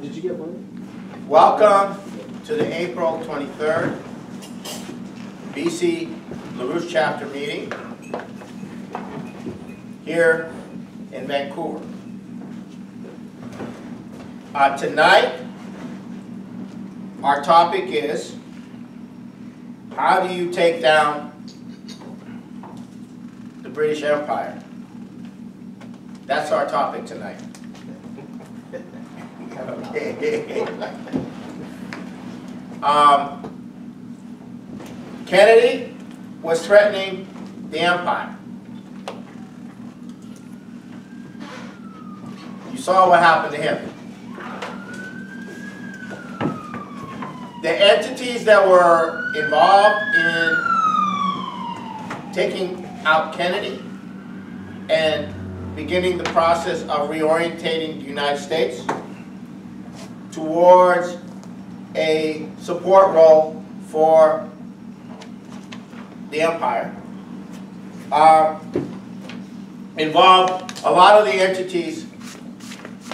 Did you get one? Welcome to the April 23rd BC LaRouche chapter meeting here in Vancouver. Tonight, our topic is, how do you take down the British Empire? That's our topic tonight. Okay. Kennedy was threatening the empire. You saw what happened to him. The entities that were involved in taking out Kennedy and beginning the process of reorientating the United States towards a support role for the empire involved a lot of the entities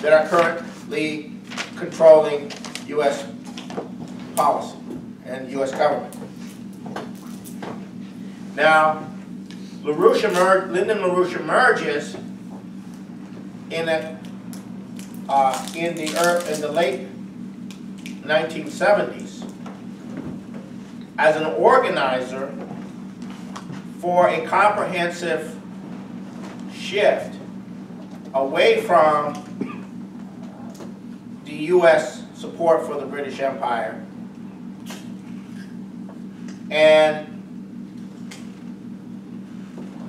that are currently controlling U.S. policy and U.S. government. Now, Lyndon LaRouche emerges in the late 1970s as an organizer for a comprehensive shift away from the U.S. support for the British Empire and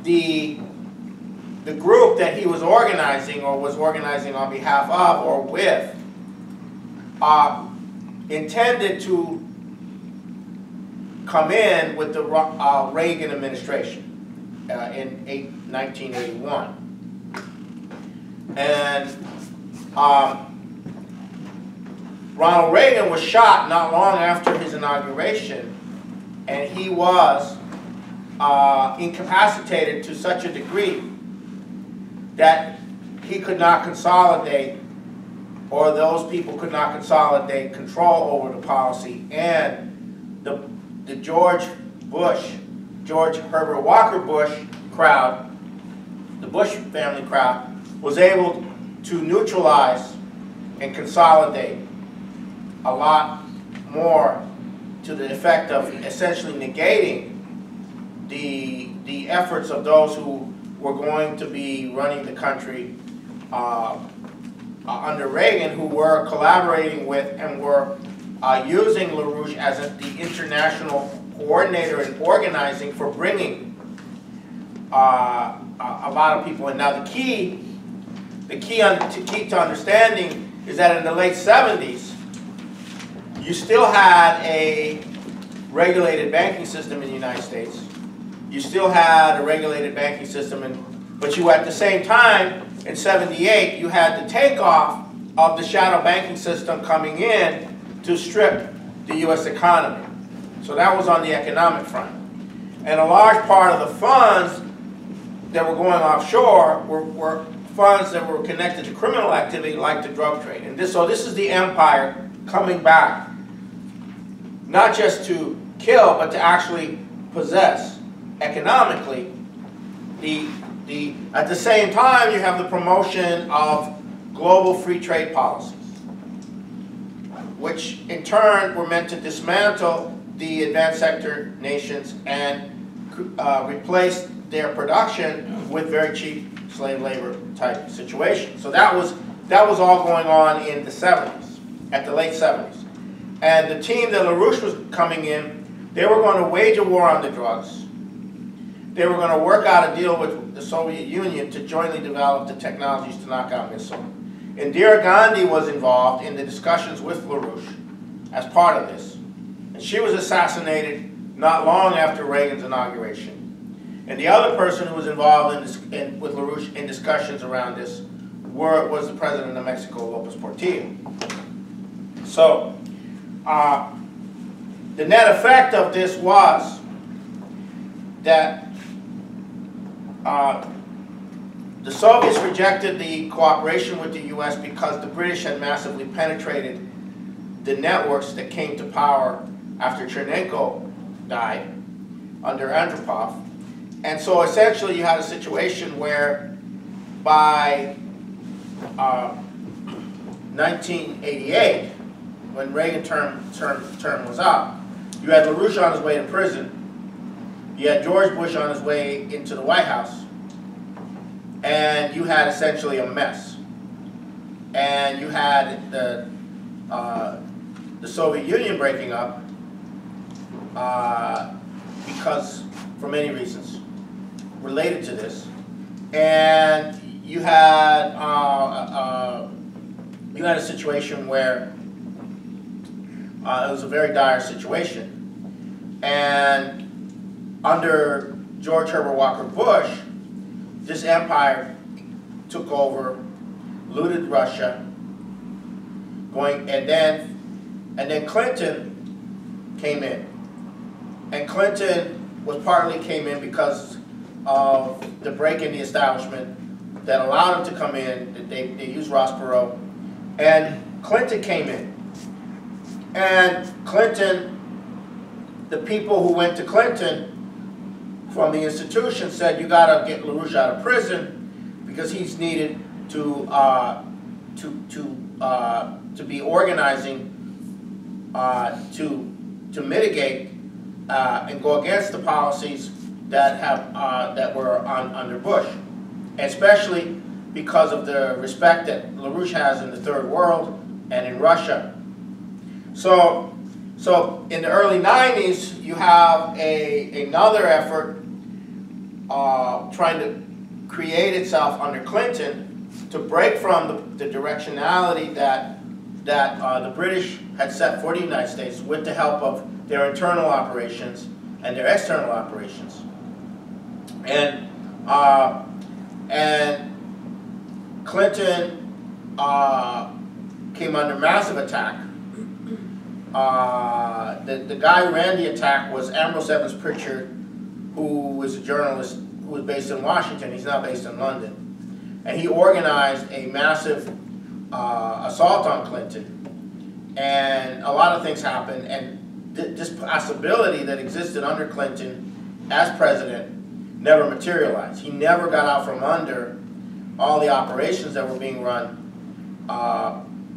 the group that he was organizing, or was organizing on behalf of or with, intended to come in with the Reagan administration in 1981. And Ronald Reagan was shot not long after his inauguration, and he was incapacitated to such a degree that he could not consolidate, or those people could not consolidate control over the policy, and the George Herbert Walker Bush crowd, the Bush family crowd, was able to neutralize and consolidate a lot more to the effect of essentially negating the efforts of those who were going to be running the country under Reagan, who were collaborating with and were using LaRouche as the international coordinator and organizing for bringing a lot of people in. Now the key to understanding is that in the late 70s, you still had a regulated banking system in the United States. You still had a regulated banking system, but you at the same time, in 78, you had the takeoff of the shadow banking system coming in to strip the U.S. economy. So that was on the economic front. And a large part of the funds that were going offshore were funds that were connected to criminal activity like the drug trade. And so this is the empire coming back, not just to kill, but to actually possess economically. At the same time, you have the promotion of global free trade policies, which in turn were meant to dismantle the advanced sector nations and replace their production with very cheap slave labor type situations. So that was all going on in the 70s, at the late 70s. And the team that LaRouche was coming in, they were going to wage a war on the drugs. They were going to work out a deal with the Soviet Union to jointly develop the technologies to knock out missiles. Indira Gandhi was involved in the discussions with LaRouche as part of this. And she was assassinated not long after Reagan's inauguration. And the other person who was involved with LaRouche in discussions around this was the president of Mexico, Lopez Portillo. So, the net effect of this was that The Soviets rejected the cooperation with the U.S. because the British had massively penetrated the networks that came to power after Chernenko died under Andropov. And so essentially you had a situation where by 1988, when Reagan term was up, you had LaRouche on his way to prison, you had George Bush on his way into the White House, and you had essentially a mess. And you had the Soviet Union breaking up because, for many reasons related to this, and you had a situation where it was a very dire situation, and under George Herbert Walker Bush, this empire took over, looted Russia, and then Clinton came in, and Clinton came in because of the break in the establishment that allowed him to come in. They used Ross Perot, and Clinton came in, and Clinton, the people who went to Clinton from the institution said, you got to get LaRouche out of prison because he's needed to be organizing to mitigate and go against the policies that were under Bush, especially because of the respect that LaRouche has in the Third World and in Russia. So in the early 90s, you have another effort trying to create itself under Clinton to break from the directionality that the British had set for the United States with the help of their internal operations and their external operations. And Clinton came under massive attack. The guy who ran the attack was Ambrose Evans Pritchard, who was a journalist who was based in Washington. He's now based in London. And he organized a massive assault on Clinton. And a lot of things happened. And this possibility that existed under Clinton as president never materialized. He never got out from under all the operations that were being run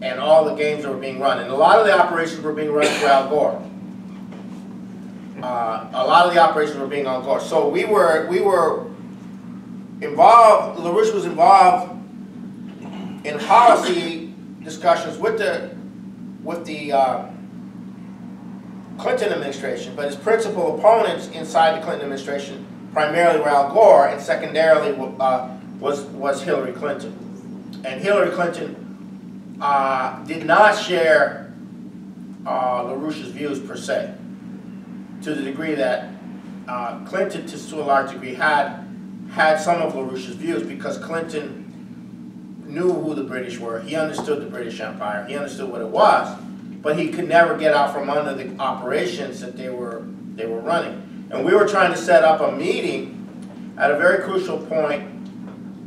and all the games that were being run. And a lot of the operations were being run through Al Gore. A lot of the operations were being Al Gore. So we were involved, LaRouche was involved in policy discussions with the Clinton administration, but his principal opponents inside the Clinton administration primarily were Al Gore, and secondarily was Hillary Clinton. And Hillary Clinton did not share LaRouche's views per se, to the degree that Clinton, to a large degree, had some of LaRouche's views, because Clinton knew who the British were. He understood the British Empire. He understood what it was, but he could never get out from under the operations that they were running. And we were trying to set up a meeting at a very crucial point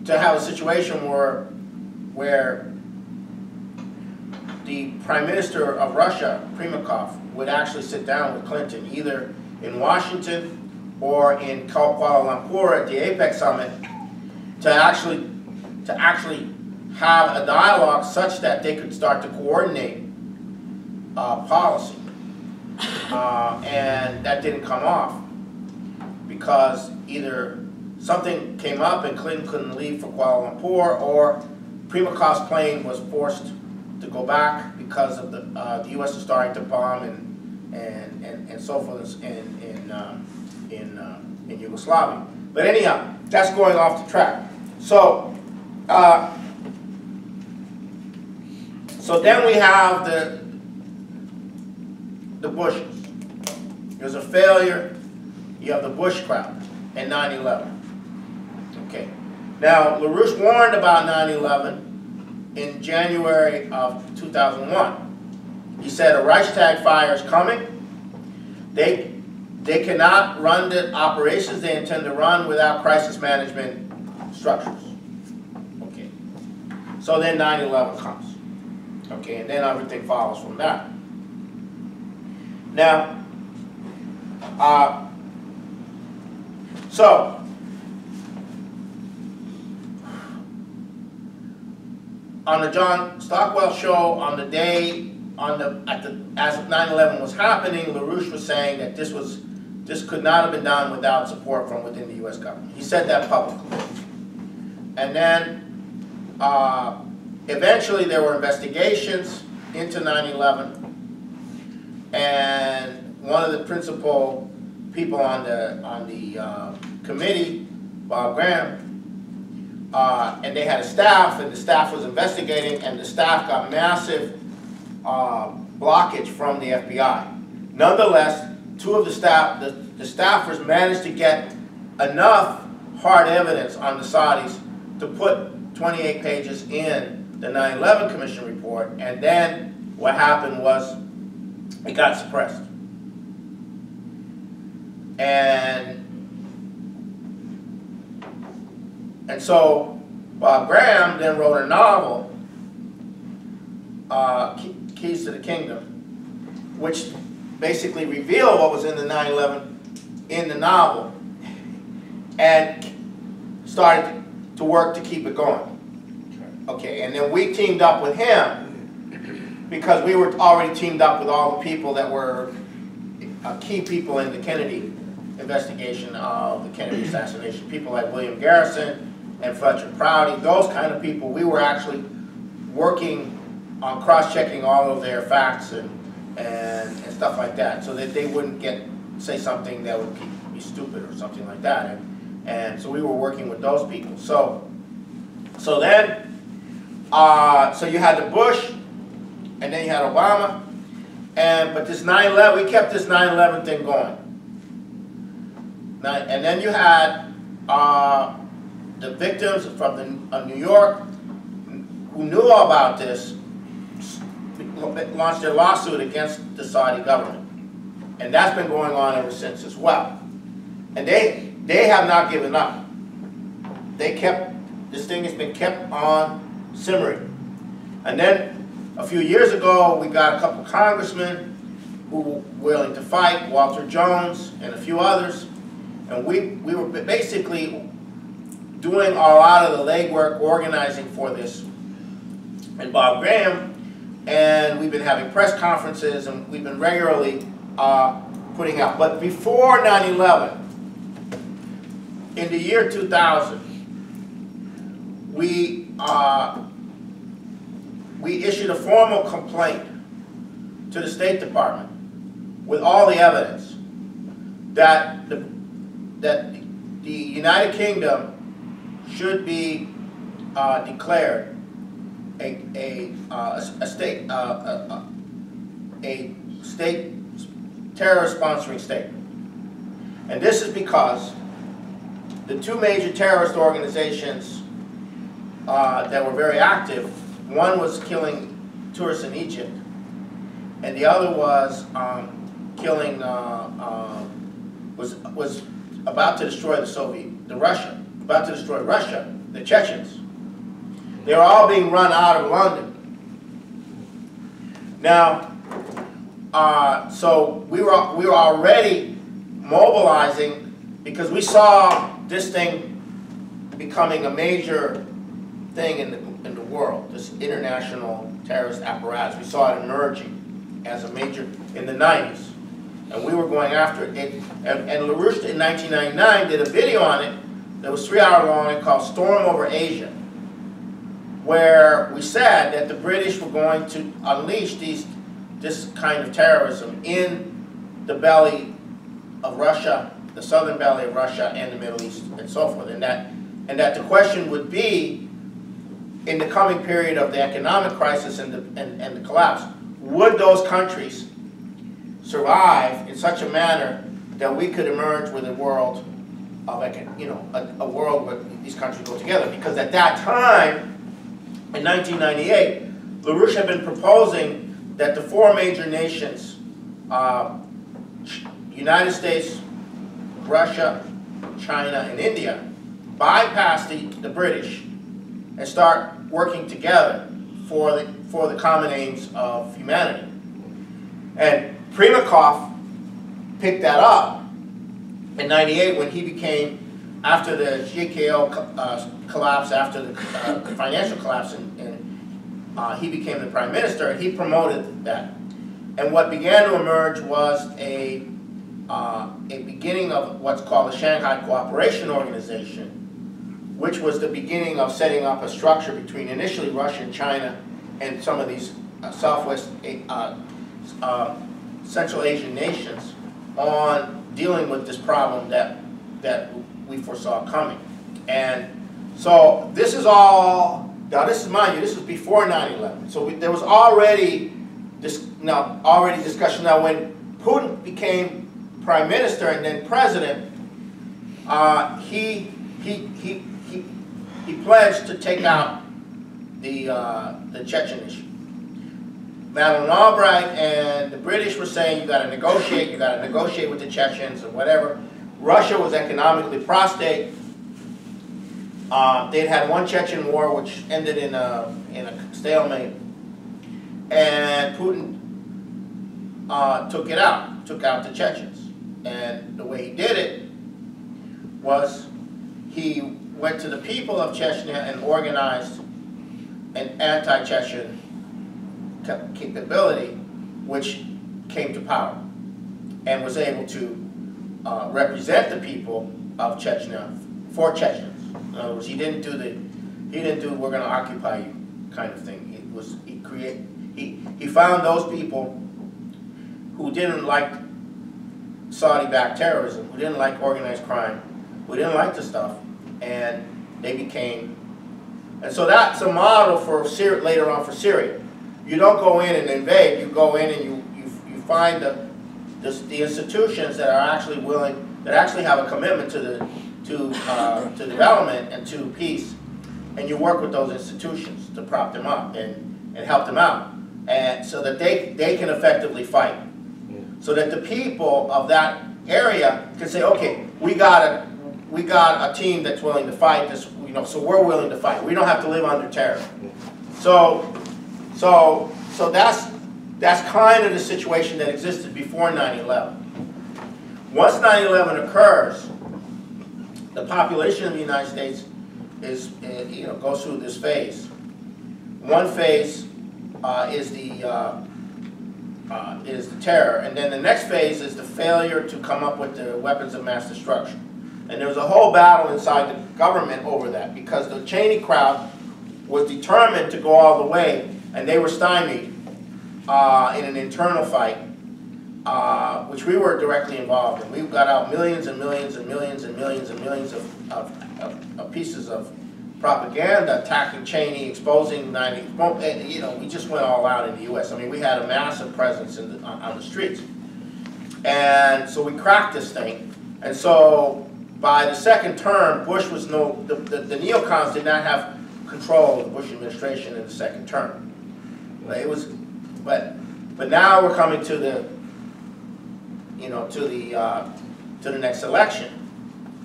to have a situation where the Prime Minister of Russia, Primakov, would actually sit down with Clinton, either in Washington or in Kuala Lumpur at the APEC summit, to actually have a dialogue such that they could start to coordinate policy. And that didn't come off because either something came up and Clinton couldn't leave for Kuala Lumpur, or Primakov's plane was forced to go back because of the U.S. was starting to bomb and so forth in Yugoslavia. But anyhow, that's going off the track. So then we have the Bushes. There's a failure. You have the Bush crowd and 9/11. Okay. Now, LaRouche warned about 9/11 in January of 2001. He said a Reichstag fire is coming. They cannot run the operations they intend to run without crisis management structures. So then 9/11 comes. Okay, and then everything follows from that. Now, so on the John Stockwell show, on the day, as 9/11 was happening, LaRouche was saying that this could not have been done without support from within the U.S. government. He said that publicly. And then, eventually there were investigations into 9/11, and one of the principal people on the committee, Bob Graham, and they had a staff, and the staff was investigating, and the staff got massive blockage from the FBI. Nonetheless, two of the staffers managed to get enough hard evidence on the Saudis to put 28 pages in the 9/11 Commission report, and then what happened was it got suppressed. And so Bob Graham then wrote a novel, Keys to the Kingdom, which basically revealed what was in the 9/11 in the novel, and started to work to keep it going. Okay, and then we teamed up with him because we were already teamed up with all the people that were key people in the Kennedy investigation of the Kennedy assassination. People like William Garrison and Fletcher Prouty, those kind of people. We were actually working on cross-checking all of their facts and stuff like that, so that they wouldn't say something that would be stupid or something like that. And so we were working with those people. So then, so you had the Bush, and then you had Obama, but this 9/11, we kept this 9/11 thing going. And then you had the victims from New York who knew all about this, launched their lawsuit against the Saudi government. And that's been going on ever since as well. And they have not given up. This thing has been kept on simmering. And then a few years ago, we got a couple congressmen who were willing to fight, Walter Jones and a few others. And we were basically doing a lot of the legwork, organizing for this. And Bob Graham, and we've been having press conferences, and we've been regularly putting out. But before 9/11, in the year 2000, we issued a formal complaint to the State Department with all the evidence that the United Kingdom should be declared a state terrorist sponsoring state. And this is because the two major terrorist organizations that were very active, one was killing tourists in Egypt, and the other was killing was about to destroy Russia, the Chechens. They were all being run out of London. Now, so we were already mobilizing because we saw this thing becoming a major thing in the world, this international terrorist apparatus. We saw it emerging as a major in the 90s, and we were going after it. And LaRouche in 1999 did a video on it that was 3 hours long and called Storm Over Asia, where we said that the British were going to unleash this kind of terrorism in the belly of Russia, the southern belly of Russia, and the Middle East, and so forth. And that the question would be, in the coming period of the economic crisis and the collapse, would those countries survive in such a manner that we could emerge with a world of, a world where these countries go together? Because at that time, in 1998, LaRouche had been proposing that the four major nations, United States, Russia, China, and India, bypass the British and start working together for the common aims of humanity. And Primakov picked that up in '98 when he became, after the GKO collapse, after the financial collapse, and he became the prime minister, and he promoted that. And what began to emerge was a beginning of what's called the Shanghai Cooperation Organization, which was the beginning of setting up a structure between initially Russia and China and some of these Central Asian nations on dealing with this problem that we foresaw coming. And so this is all, now this is, mind you, this was before 9/11. So there was already discussion. Now when Putin became prime minister and then president, he pledged to take out the Chechen issue. Madeleine Albright and the British were saying, you got to negotiate with the Chechens or whatever. Russia was economically prostate. They'd had one Chechen war which ended in a stalemate, and Putin took out the Chechens. And the way he did it was he went to the people of Chechnya and organized an anti-Chechen capability, which came to power and was able to represent the people of Chechnya for Chechens. In other words, he didn't do we're going to occupy you kind of thing. It was he found those people who didn't like Saudi-backed terrorism, who didn't like organized crime, who didn't like the stuff, and they became. And so that's a model for Syria, later on for Syria. You don't go in and invade. You go in and you find the institutions that are actually willing, that actually have a commitment to development and to peace, and you work with those institutions to prop them up and help them out, and so that they can effectively fight, so that the people of that area can say, okay, we got a team that's willing to fight this, so we're willing to fight. We don't have to live under terror. So that's kind of the situation that existed before 9/11. Once 9/11 occurs, the population of the United States goes through this phase. One phase is the terror, and then the next phase is the failure to come up with the weapons of mass destruction. And there was a whole battle inside the government over that, because the Cheney crowd was determined to go all the way, and they were stymied in an internal fight, which we were directly involved in. We got out millions and millions and millions and millions and millions of pieces of propaganda attacking Cheney, exposing 90. We just went all out in the U.S. I mean, we had a massive presence on the streets, and so we cracked this thing. And so by the second term, Bush was the neocons did not have control of the Bush administration in the second term. But now we're coming to the next election,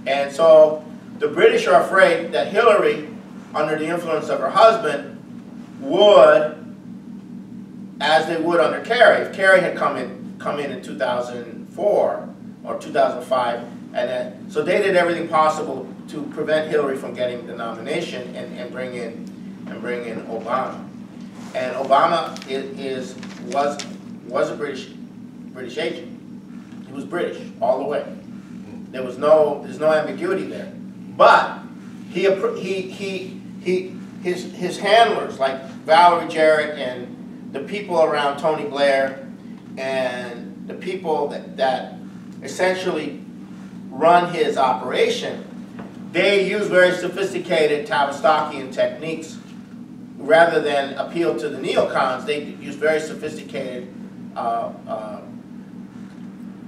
and so the British are afraid that Hillary, under the influence of her husband, would, as they would under Kerry, if Kerry had come in 2004 or 2005, and so they did everything possible to prevent Hillary from getting the nomination and bring in Obama. And Obama was a British agent. He was British all the way. There's no ambiguity there. But his handlers like Valerie Jarrett and the people around Tony Blair and the people that essentially run his operation, they use very sophisticated Tavistokian techniques. Rather than appeal to the neocons, they use very sophisticated,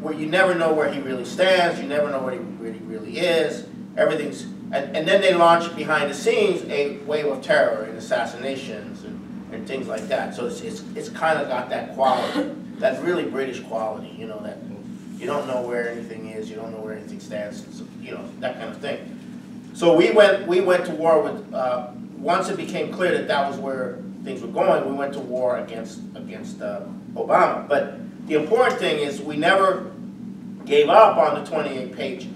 where you never know where he really stands, you never know where he really is. Everything's, and then they launch behind the scenes a wave of terror and assassinations and things like that. So it's kind of got that quality, that really British quality, that you don't know where anything is, you don't know where anything stands, that kind of thing. So we went to war once it became clear that that was where things were going, we went to war against Obama. But the important thing is we never gave up on the 28 pages.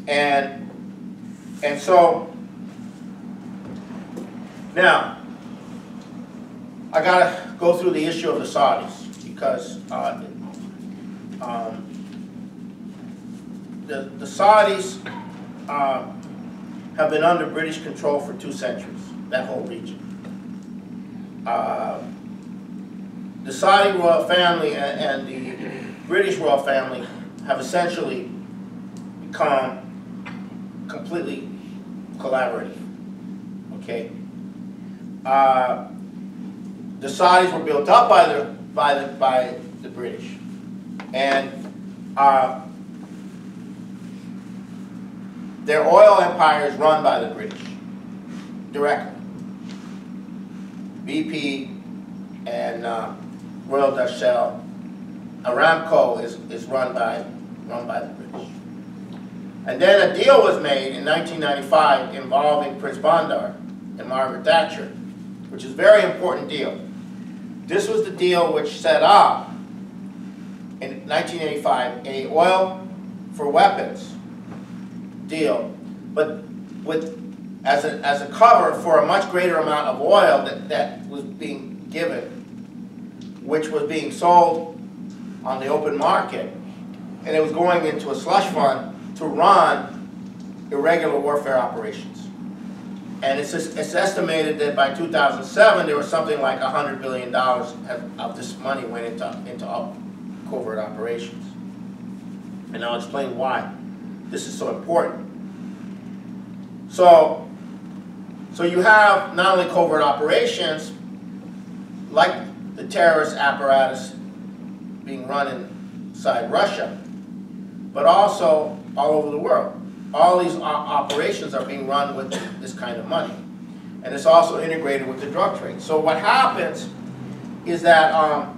And so, now, I gotta go through the issue of the Saudis, because the Saudis have been under British control for 2 centuries, that whole region. The Saudi royal family and the British royal family have essentially become completely collaborative. Okay. The Saudis were built up by the British, and their oil empire is run by the British directly. BP and Royal Dutch Shell, Aramco is run by the British. And then a deal was made in 1995 involving Prince Bandar and Margaret Thatcher, which is a very important deal. This was the deal which set up, in 1985, a oil for weapons deal, but as a cover for a much greater amount of oil that was being given, which was being sold on the open market, and it was going into a slush fund to run irregular warfare operations. And it's estimated that by 2007, there was something like $100 billion of this money went into covert operations. And I'll explain why this is so important. So you have not only covert operations, like the terrorist apparatus being run inside Russia, but also all over the world. All these operations are being run with this kind of money. And it's also integrated with the drug trade. So what happens is that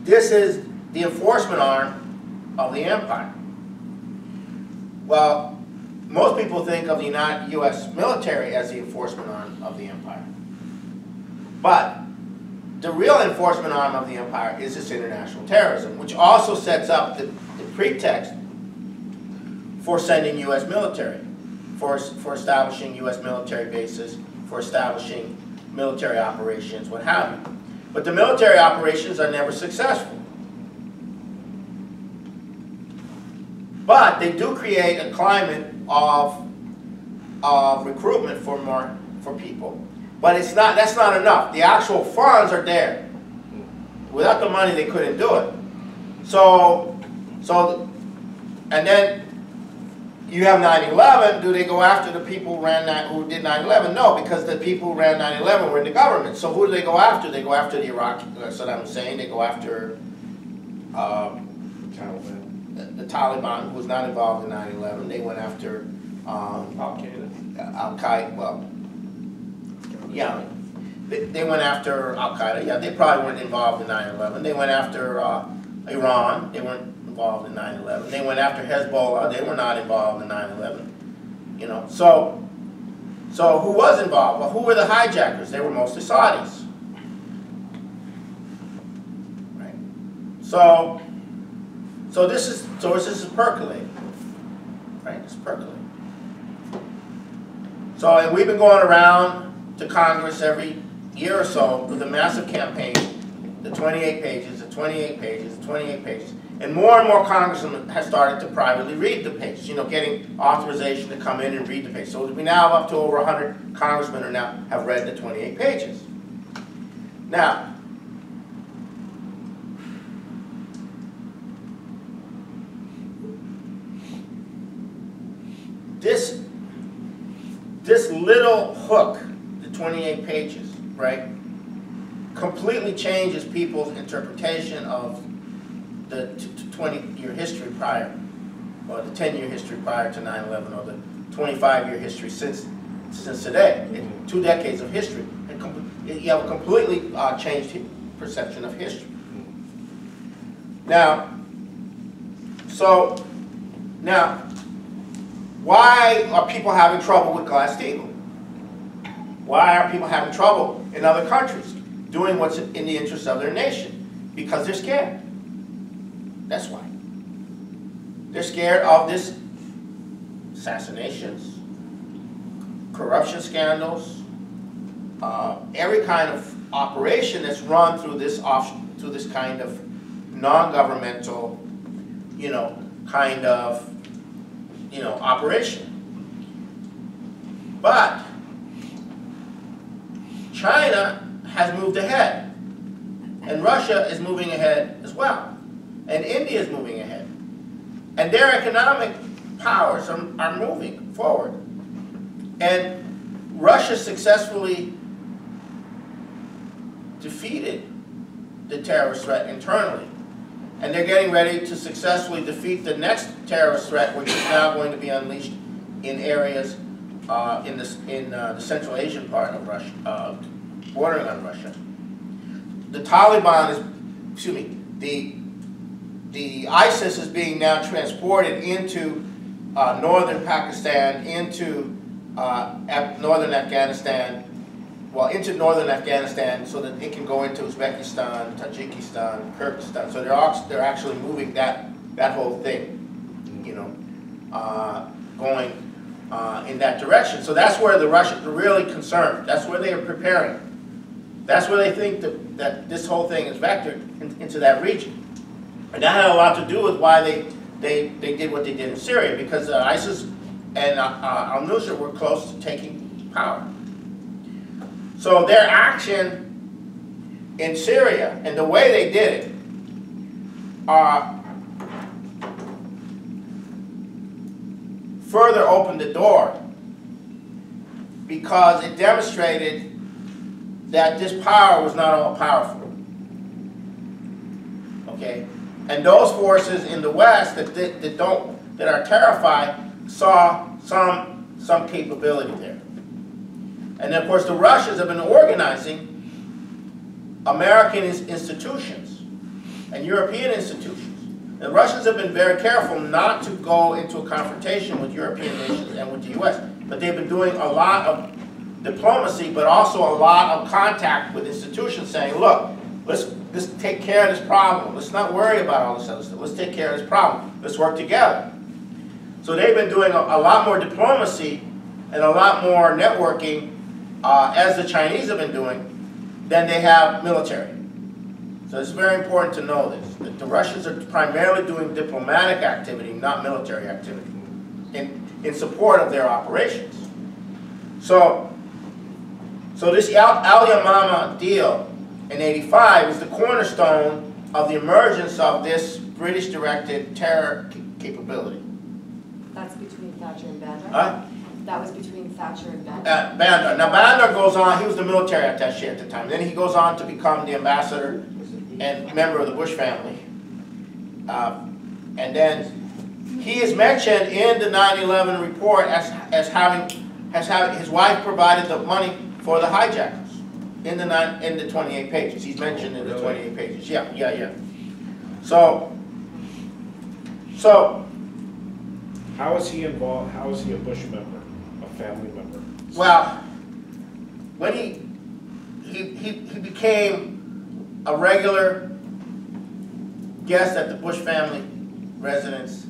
this is the enforcement arm of the empire. Well, most people think of the U.S. military as the enforcement arm of the empire. But the real enforcement arm of the empire is this international terrorism, which also sets up the pretext for sending U.S. military, for establishing U.S. military bases, for establishing military operations, what have you. But the military operations are never successful. But they do create a climate of recruitment for people. But that's not enough. The actual funds are there. Without the money, they couldn't do it. And then you have 9/11. Do they go after the people who did 9/11? No, because the people who ran 9/11 were in the government. So who do they go after? They go after the Iraqi, Saddam Hussein. They go after the Taliban, who was not involved in 9/11. They went after Al-Qaeda. Well, yeah, they went after Al-Qaeda. Yeah, they probably weren't involved in 9/11. They went after Iran. They weren't involved in 9/11. They went after Hezbollah. They were not involved in 9/11. You know, so who was involved? Well, who were the hijackers? They were mostly Saudis. Right. So this is percolating. Right. It's percolating. So and we've been going around to Congress every year or so with a massive campaign. The 28 pages, the 28 pages, the 28 pages. And more congressmen have started to privately read the pages, getting authorization to come in and read the pages. So we now have up to over 100 congressmen who now have read the 28 pages. Now, this little hook, the 28 pages, right, completely changes people's interpretation of the 20-year history prior, or the 10-year history prior to 9/11, or the 25-year history since today. 2 decades of history. You have a completely changed perception of history. Now, why are people having trouble with Glass-Steagall? Why are people having trouble in other countries doing what's in the interest of their nation? Because they're scared. That's why. They're scared of this assassinations, corruption scandals, every kind of operation that's run through this kind of non-governmental, kind of, operation. But China has moved ahead, and Russia is moving ahead as well, and India is moving ahead, and their economic powers are moving forward. And Russia successfully defeated the terrorist threat internally, and they're getting ready to successfully defeat the next terrorist threat, which is now going to be unleashed in areas in the Central Asian part of Russia, bordering on Russia. The Taliban the ISIS is being now transported into northern Pakistan, into northern Afghanistan, into northern Afghanistan, so that it can go into Uzbekistan, Tajikistan, Kyrgyzstan. So they're actually moving that whole thing, going in that direction. So that's where the Russians are really concerned. That's where they are preparing. That's where they think that this whole thing is vectored into that region. And that had a lot to do with why they did what they did in Syria, because ISIS and al-Nusra were close to taking power. So their action in Syria and the way they did it further opened the door, because it demonstrated that this power was not all powerful. Okay, and those forces in the West that are terrified saw some capability there. And then, of course, the Russians have been organizing American institutions and European institutions. The Russians have been very careful not to go into a confrontation with European nations and with the U.S., but they've been doing a lot of diplomacy, but also a lot of contact with institutions, saying, look, let's take care of this problem. Let's not worry about all this other stuff. Let's take care of this problem. Let's work together. So they've been doing a lot more diplomacy and a lot more networking, as the Chinese have been doing, than they have military. So it's very important to know this, that the Russians are primarily doing diplomatic activity, not military activity, in support of their operations. So this Al-Yamama deal in '85 is the cornerstone of the emergence of this British-directed terror capability. That's between Thatcher and Bandar? Huh? That was between Thatcher and Bandar? Bandar. Now Bandar goes on, he was the military attaché at the time. Then he goes on to become the ambassador and member of the Bush family. And then he is mentioned in the 9/11 report as having his wife provided the money for the hijackers in the 28 pages. He's mentioned in the 28 pages. Yeah. So how is he involved? How is he a Bush member, a family member? well, when he became a regular guest at the Bush family residence,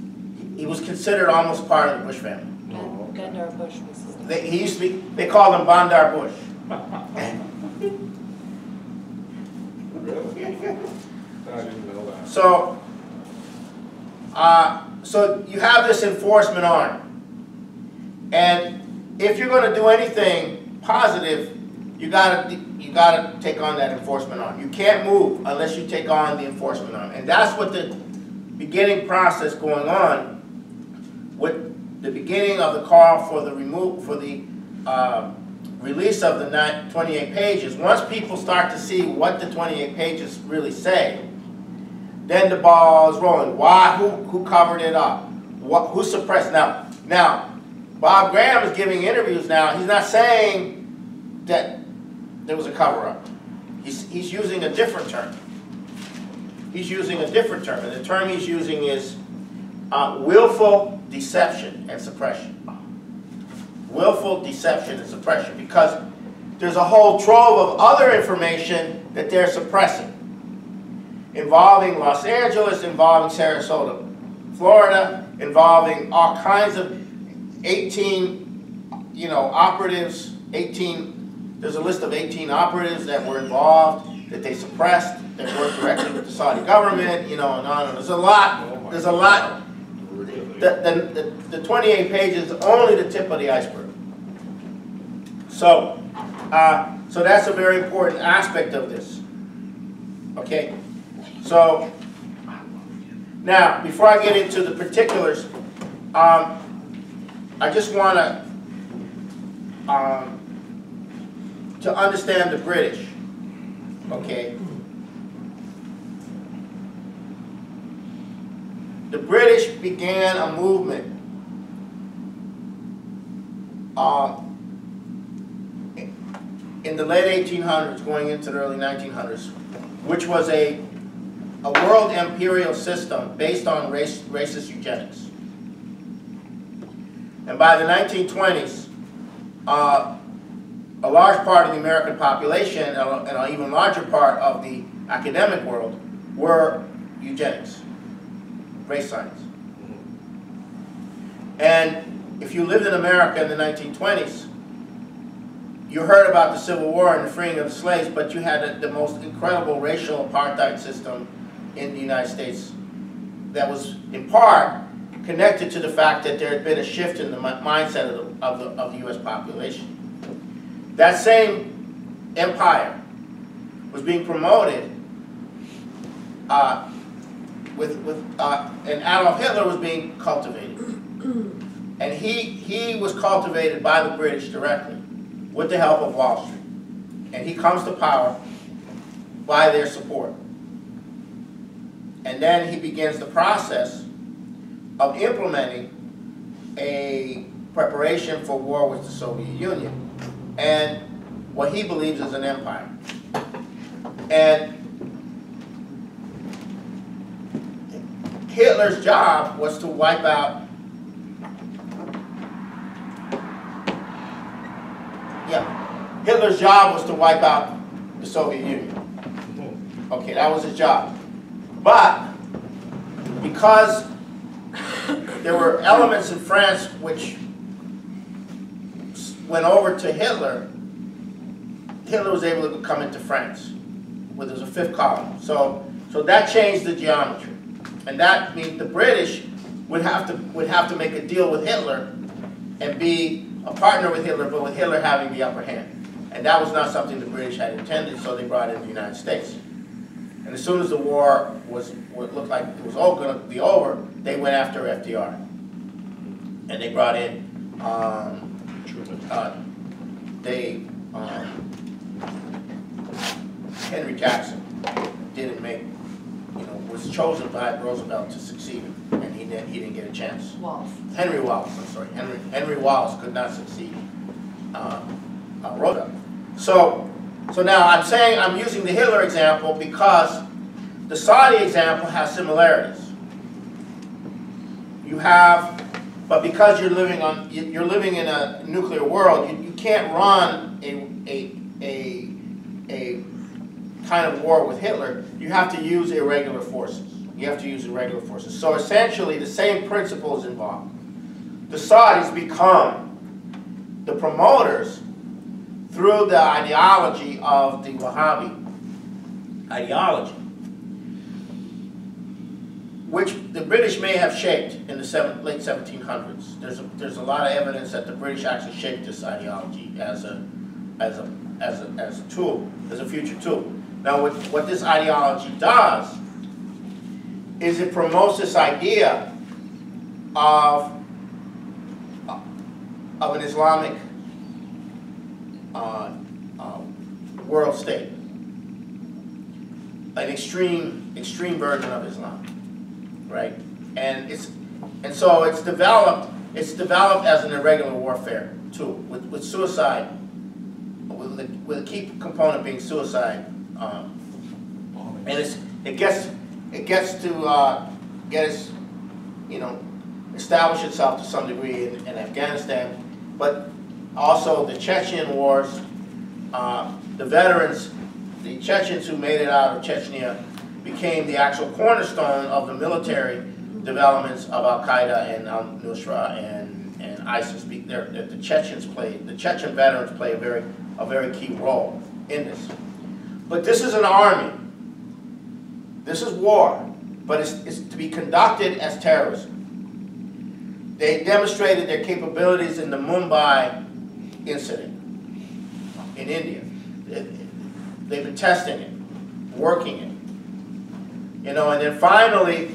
he was considered almost part of the Bush family. Oh, okay. Bandar Bush was his name. He used to be, they called him Bandar Bush. Really? I didn't know that. So you have this enforcement arm, and if you're going to do anything positive, you gotta take on that enforcement arm. You can't move unless you take on the enforcement arm, and that's what the beginning process going on with the beginning of the call for the release of the 28 pages. Once people start to see what the 28 pages really say, then the ball is rolling. Why? Who covered it up? Who suppressed? Now, Bob Graham is giving interviews now. He's not saying that there was a cover-up. He's using a different term. He's using a different term, and the term he's using is willful deception and suppression. Willful deception and suppression, because there's a whole trove of other information that they're suppressing, involving Los Angeles, involving Sarasota, Florida, involving all kinds of 18, operatives, there's a list of 18 operatives that were involved, that they suppressed, that worked directly with the Saudi government, and on. There's a lot. The 28 pages is only the tip of the iceberg. So, so that's a very important aspect of this. Okay? So, now, before I get into the particulars, I just want to understand the British. Okay? The British began a movement in the late 1800s, going into the early 1900s, which was a world imperial system based on racist eugenics. And by the 1920s, a large part of the American population and an even larger part of the academic world were eugenics, race science. And if you lived in America in the 1920s, you heard about the Civil War and the freeing of the slaves, but you had the most incredible racial apartheid system in the United States that was, in part, connected to the fact that there had been a shift in the mindset of the U.S. population. That same empire was being promoted, and Adolf Hitler was being cultivated. And he was cultivated by the British directly, with the help of Wall Street. And he comes to power by their support. And then he begins the process of implementing a preparation for war with the Soviet Union and what he believes is an empire. And Hitler's job was to wipe out Hitler's job was to wipe out the Soviet Union. Okay, that was his job. But because there were elements in France which went over to Hitler, Hitler was able to come into France, where there's a fifth column. So that changed the geometry. And that means the British would have to make a deal with Hitler and be a partner with Hitler, but with Hitler having the upper hand. And that was not something the British had intended, so they brought in the United States. And as soon as the war looked like it was all going to be over, they went after FDR. And they brought in, Henry Jackson didn't make, was chosen by Roosevelt to succeed him, and he didn't get a chance. Henry Wallace, I'm sorry. Henry Wallace could not succeed Roosevelt. So now I'm using the Hitler example because the Saudi example has similarities. But because you're living in a nuclear world, you can't run a kind of war with Hitler. You have to use irregular forces. So essentially, the same principle is involved. The Saudis become the promoters through the ideology of the Wahhabi ideology, which the British may have shaped in the late 1700s. There's a lot of evidence that the British actually shaped this ideology as a tool, as a future tool. Now, what this ideology does is it promotes this idea of an Islamic world state, an extreme version of Islam, right? And so it's developed as an irregular warfare tool with suicide, with a key component being suicide, and it gets to establish itself to some degree in Afghanistan, but also the Chechen wars, the veterans, the Chechens who made it out of Chechnya, became the actual cornerstone of the military developments of Al-Qaeda and al-Nusra and ISIS. The Chechen veterans play a very key role in this. But this is an army. This is war, but it's to be conducted as terrorism. They demonstrated their capabilities in the Mumbai incident in India. They've been testing it, working it. You know, and then finally,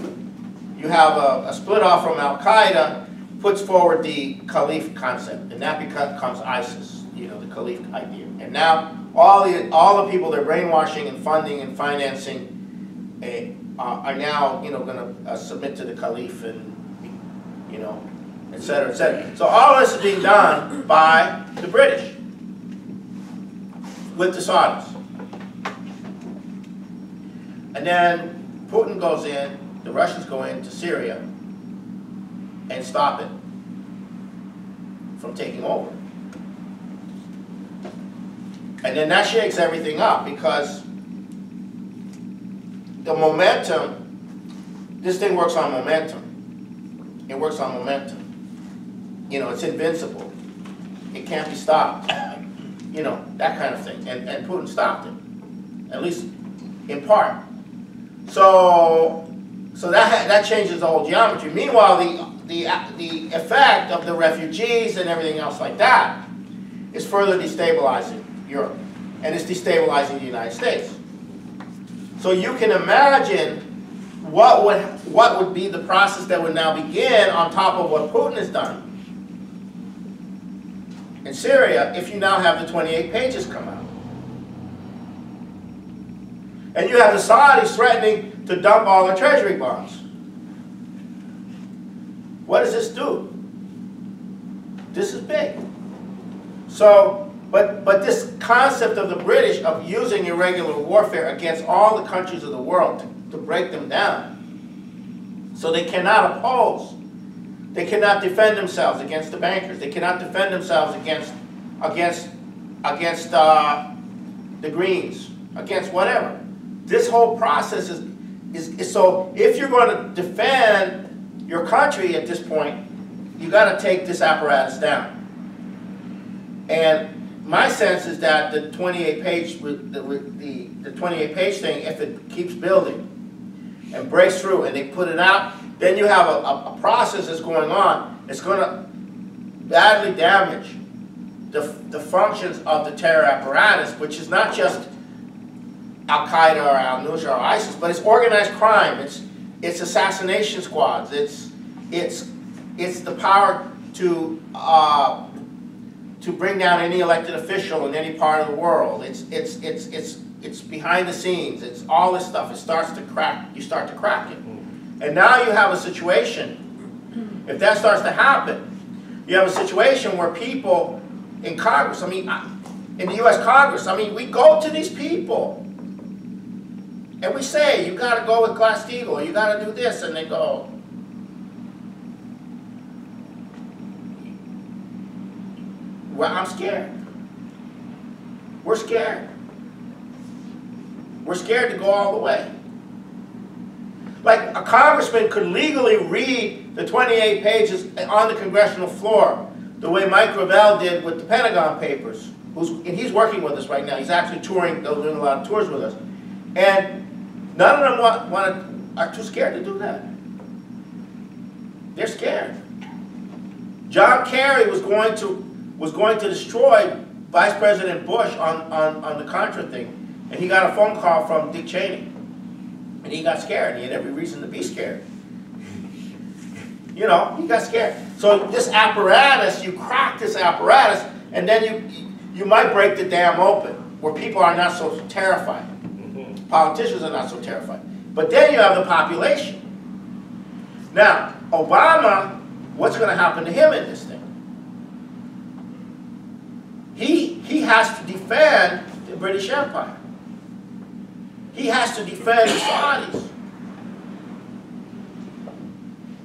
you have a split off from Al-Qaeda, puts forward the Caliph concept, and that becomes ISIS, you know, the Caliph idea. And now, all the people they're brainwashing and funding and financing are now, you know, going to submit to the Caliph and, you know, et cetera, et cetera. So all this is being done by the British with the Saudis. And then Putin goes in, the Russians go into Syria and stop it from taking over. And then that shakes everything up because the momentum, this thing works on momentum. It works on momentum. You know, it's invincible. It can't be stopped. You know, that kind of thing. And Putin stopped it, at least in part. So that changes the whole geometry. Meanwhile, the effect of the refugees and everything else like that is further destabilizing Europe, and it's destabilizing the United States. So you can imagine what would be the process that would now begin on top of what Putin has done in Syria if you now have the 28 pages come out. And you have the Saudis threatening to dump all their treasury bonds. What does this do? This is big. So, but this concept of the British of using irregular warfare against all the countries of the world to break them down, so they cannot oppose, they cannot defend themselves against the bankers, they cannot defend themselves against the Greens, against whatever. This whole process is so. If you're going to defend your country at this point, you got to take this apparatus down. And my sense is that the 28-page the 28-page thing, if it keeps building and breaks through, and they put it out, then you have a process that's going on. It's going to badly damage the functions of the terror apparatus, which is not just Al-Qaeda or Al-Nusra or ISIS, but it's organized crime. It's assassination squads. It's the power to bring down any elected official in any part of the world. It's behind the scenes. It's all this stuff. It starts to crack. You start to crack it, and now you have a situation. If that starts to happen, you have a situation where people in Congress, I mean, in the U.S. Congress, I mean, we go to these people and we say, you got to go with Glass-Steagall, you got to do this, and they go, well, I'm scared. We're scared. We're scared to go all the way. Like a congressman could legally read the 28 pages on the congressional floor the way Mike Gravel did with the Pentagon Papers. And he's working with us right now. He's actually touring, doing a lot of tours with us. And none of them are too scared to do that. They're scared. John Kerry was going to destroy Vice President Bush on the Contra thing, and he got a phone call from Dick Cheney, and he got scared. He had every reason to be scared. You know, he got scared. So this apparatus, you crack this apparatus, and then you might break the dam open, where people are not so terrified. Politicians are not so terrified. But then you have the population. Now, Obama, what's going to happen to him in this thing? He has to defend the British Empire. He has to defend the Saudis.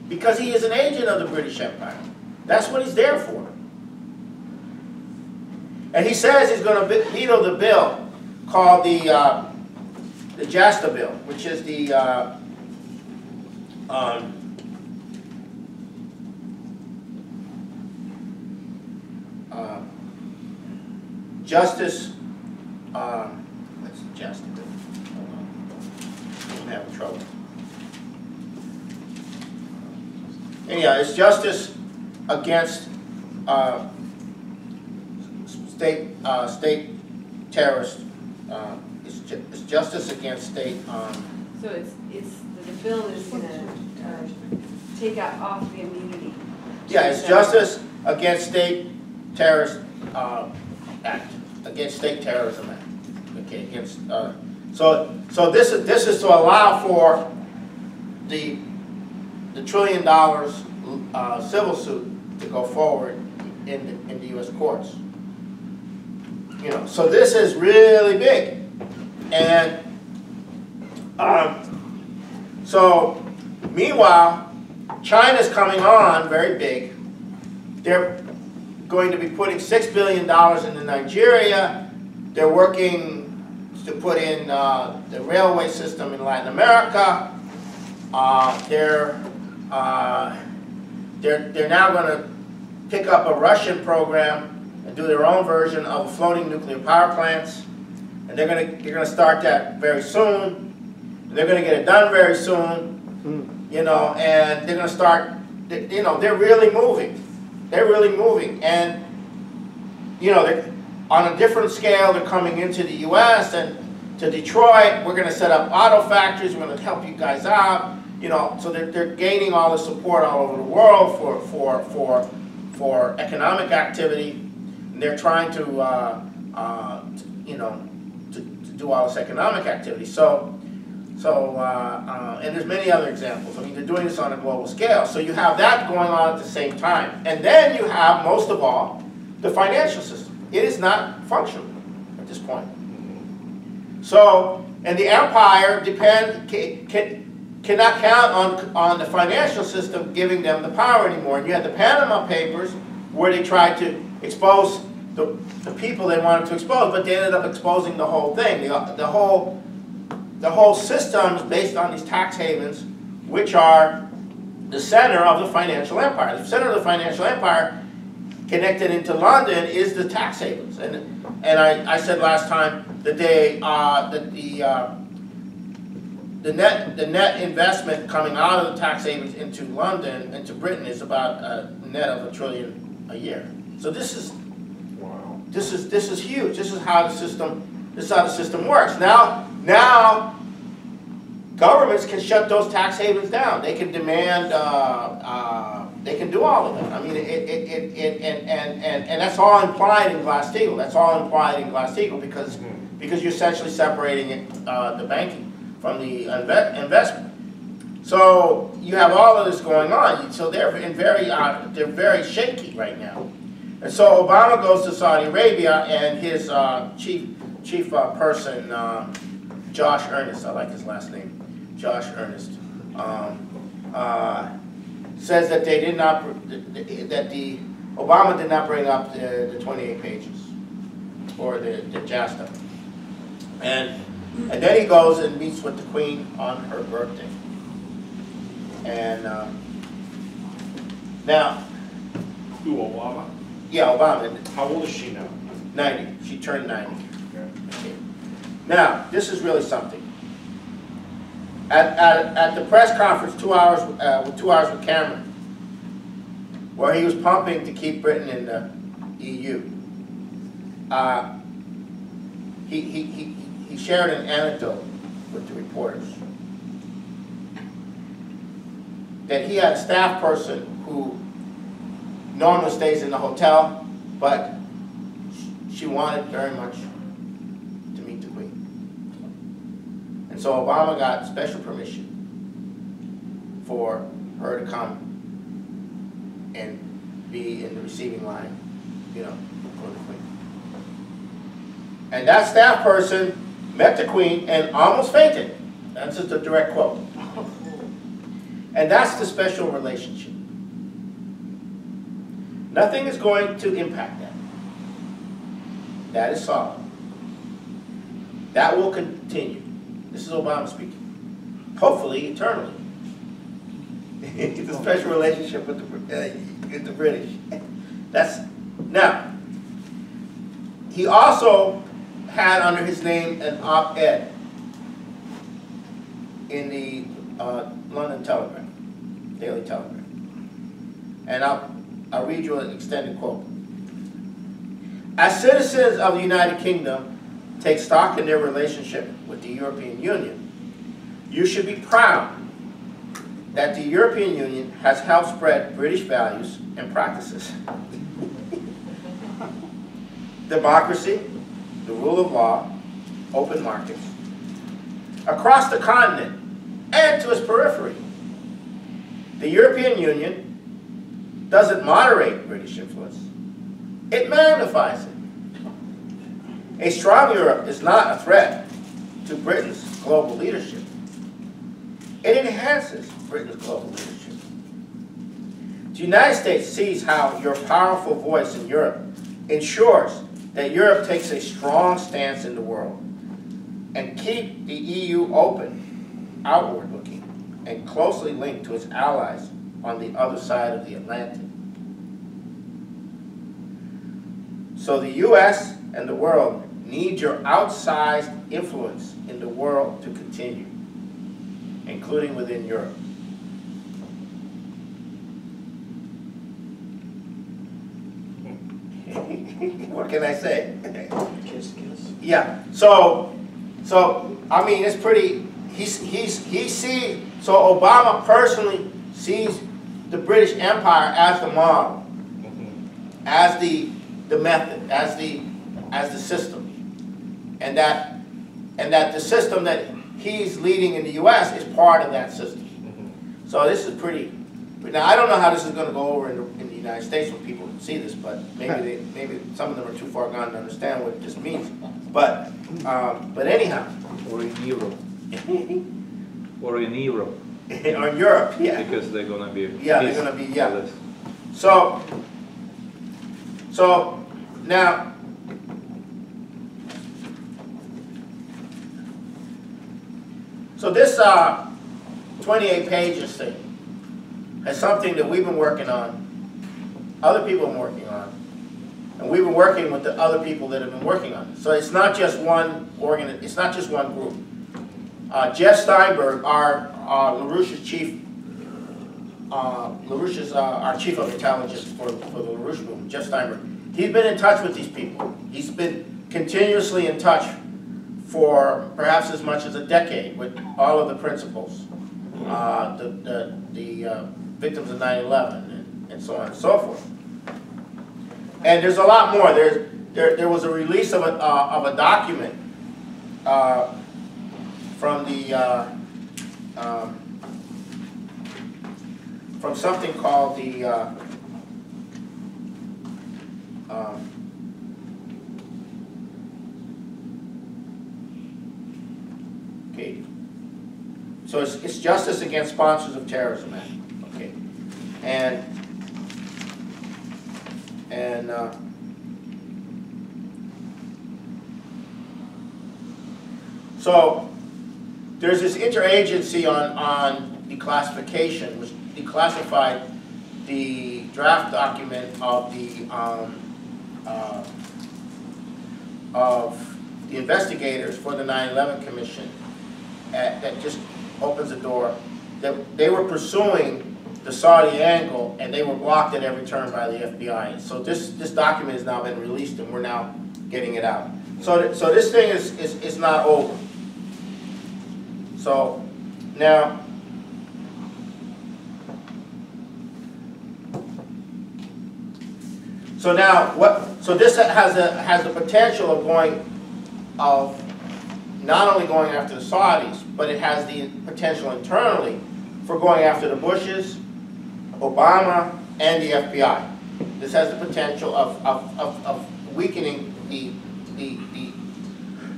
Because he is an agent of the British Empire. That's what he's there for. And he says he's going to veto the bill called the JASTA bill, which is the Justice, what's the JASTA bill? Hold on. I'm having trouble. Anyhow, it's Justice against state terrorist. It's justice against state. So the bill is going to take out off the immunity. Yeah, it's Justice Against State Terrorist Act, against State Terrorism Act. Okay, against. So this is to allow for the $1 trillion civil suit to go forward in the U.S. courts. You know, so this is really big, and so meanwhile, China's coming on very big. They're going to be putting $6 billion into Nigeria. They're working to put in the railway system in Latin America. They're now going to pick up a Russian program and do their own version of floating nuclear power plants, and they're going to start that very soon. They're going to get it done very soon, you know, and they're going to start. You know, they're really moving. They're really moving, and you know, they're on a different scale. They're coming into the U.S. and to Detroit. We're going to set up auto factories. We're going to help you guys out. You know, so they're gaining all the support all over the world for economic activity. And they're trying to you know, to do all this economic activity. And there's many other examples. I mean, they're doing this on a global scale. So you have that going on at the same time. And then you have, most of all, the financial system. It is not functional at this point. So, and the empire cannot count on the financial system giving them the power anymore. And you had the Panama Papers, where they tried to expose the people they wanted to expose, but they ended up exposing the whole thing. The whole system is based on these tax havens, which are the center of the financial empire. The center of the financial empire, connected into London, is the tax havens. And I said last time that the net investment coming out of the tax havens into London, into Britain, is about a net of $1 trillion a year. So this is huge. This is how the system works. Now governments can shut those tax havens down. They can demand. They can do all of that. I mean, and that's all implied in Glass-Steagall. That's all implied in Glass-Steagall because you're essentially separating the banking from the investment. So you have all of this going on. So they're very shaky right now. And so Obama goes to Saudi Arabia, and his chief person, Josh Earnest, I like his last name, Josh Earnest, says that they did not, Obama did not bring up the 28 pages or the JASTA, and then he goes and meets with the Queen on her birthday, and now. Who, Obama? Yeah, Obama. How old is she now? 90. She turned 90. Okay. Now, this is really something. At the press conference, 2 hours with Cameron, where he was pumping to keep Britain in the EU, he shared an anecdote with the reporters that he had a staff person who normally stays in the hotel, but she wanted very much to meet the Queen. And so Obama got special permission for her to come and be in the receiving line, you know, for the Queen. And that staff person met the Queen and almost fainted. That's just a direct quote. And that's the special relationship. Nothing is going to impact that. That is solid. That will continue. This is Obama speaking. Hopefully, eternally. It's a special relationship with the British. That's now. He also had under his name an op-ed in the London Telegraph, Daily Telegraph, and I'll read you an extended quote. As citizens of the United Kingdom take stock in their relationship with the European Union, you should be proud that the European Union has helped spread British values and practices. Democracy, the rule of law, open markets, across the continent and to its periphery. The European Union doesn't moderate British influence, it magnifies it. A strong Europe is not a threat to Britain's global leadership. It enhances Britain's global leadership. The United States sees how your powerful voice in Europe ensures that Europe takes a strong stance in the world and keep the EU open, outward looking, and closely linked to its allies on the other side of the Atlantic. So the US and the world need your outsized influence in the world to continue, including within Europe. What can I say? Yeah. So I mean, it's pretty. He sees. So Obama personally sees the British Empire as the model, as the method, as the system, and that the system that he's leading in the U.S. is part of that system. So this is pretty. Now I don't know how this is going to go over in the United States when people see this, but maybe some of them are too far gone to understand what this means. But anyhow. Or in Europe. Or in Europe. Or in Europe, yeah. Because they're going to be. Yeah, they're going to be, yeah. So now, so this 28 pages thing is something that we've been working on, other people have been working on, and we've been working with the other people that have been working on it. So it's not just one it's not just one group. Jeff Steinberg, our LaRouche's chief, our chief of intelligence for the LaRouche movement, Jeff Steinberg, he's been in touch with these people. He's been continuously in touch for perhaps as much as a decade with all of the principals, the victims of 9/11, and so on and so forth. And there's a lot more. There was a release of a document from something called the okay. So it's Justice Against Sponsors of Terrorism Act. Okay, and so there's this interagency on declassification, which declassified the draft document of the investigators for the 9/11 Commission. That just opens the door. That they were pursuing the Saudi angle, and they were blocked at every turn by the FBI. And so this document has now been released, and we're now getting it out. So this thing is not over. So now, So this has the potential of not only going after the Saudis, but it has the potential internally for going after the Bushes, Obama, and the FBI. This has the potential of weakening the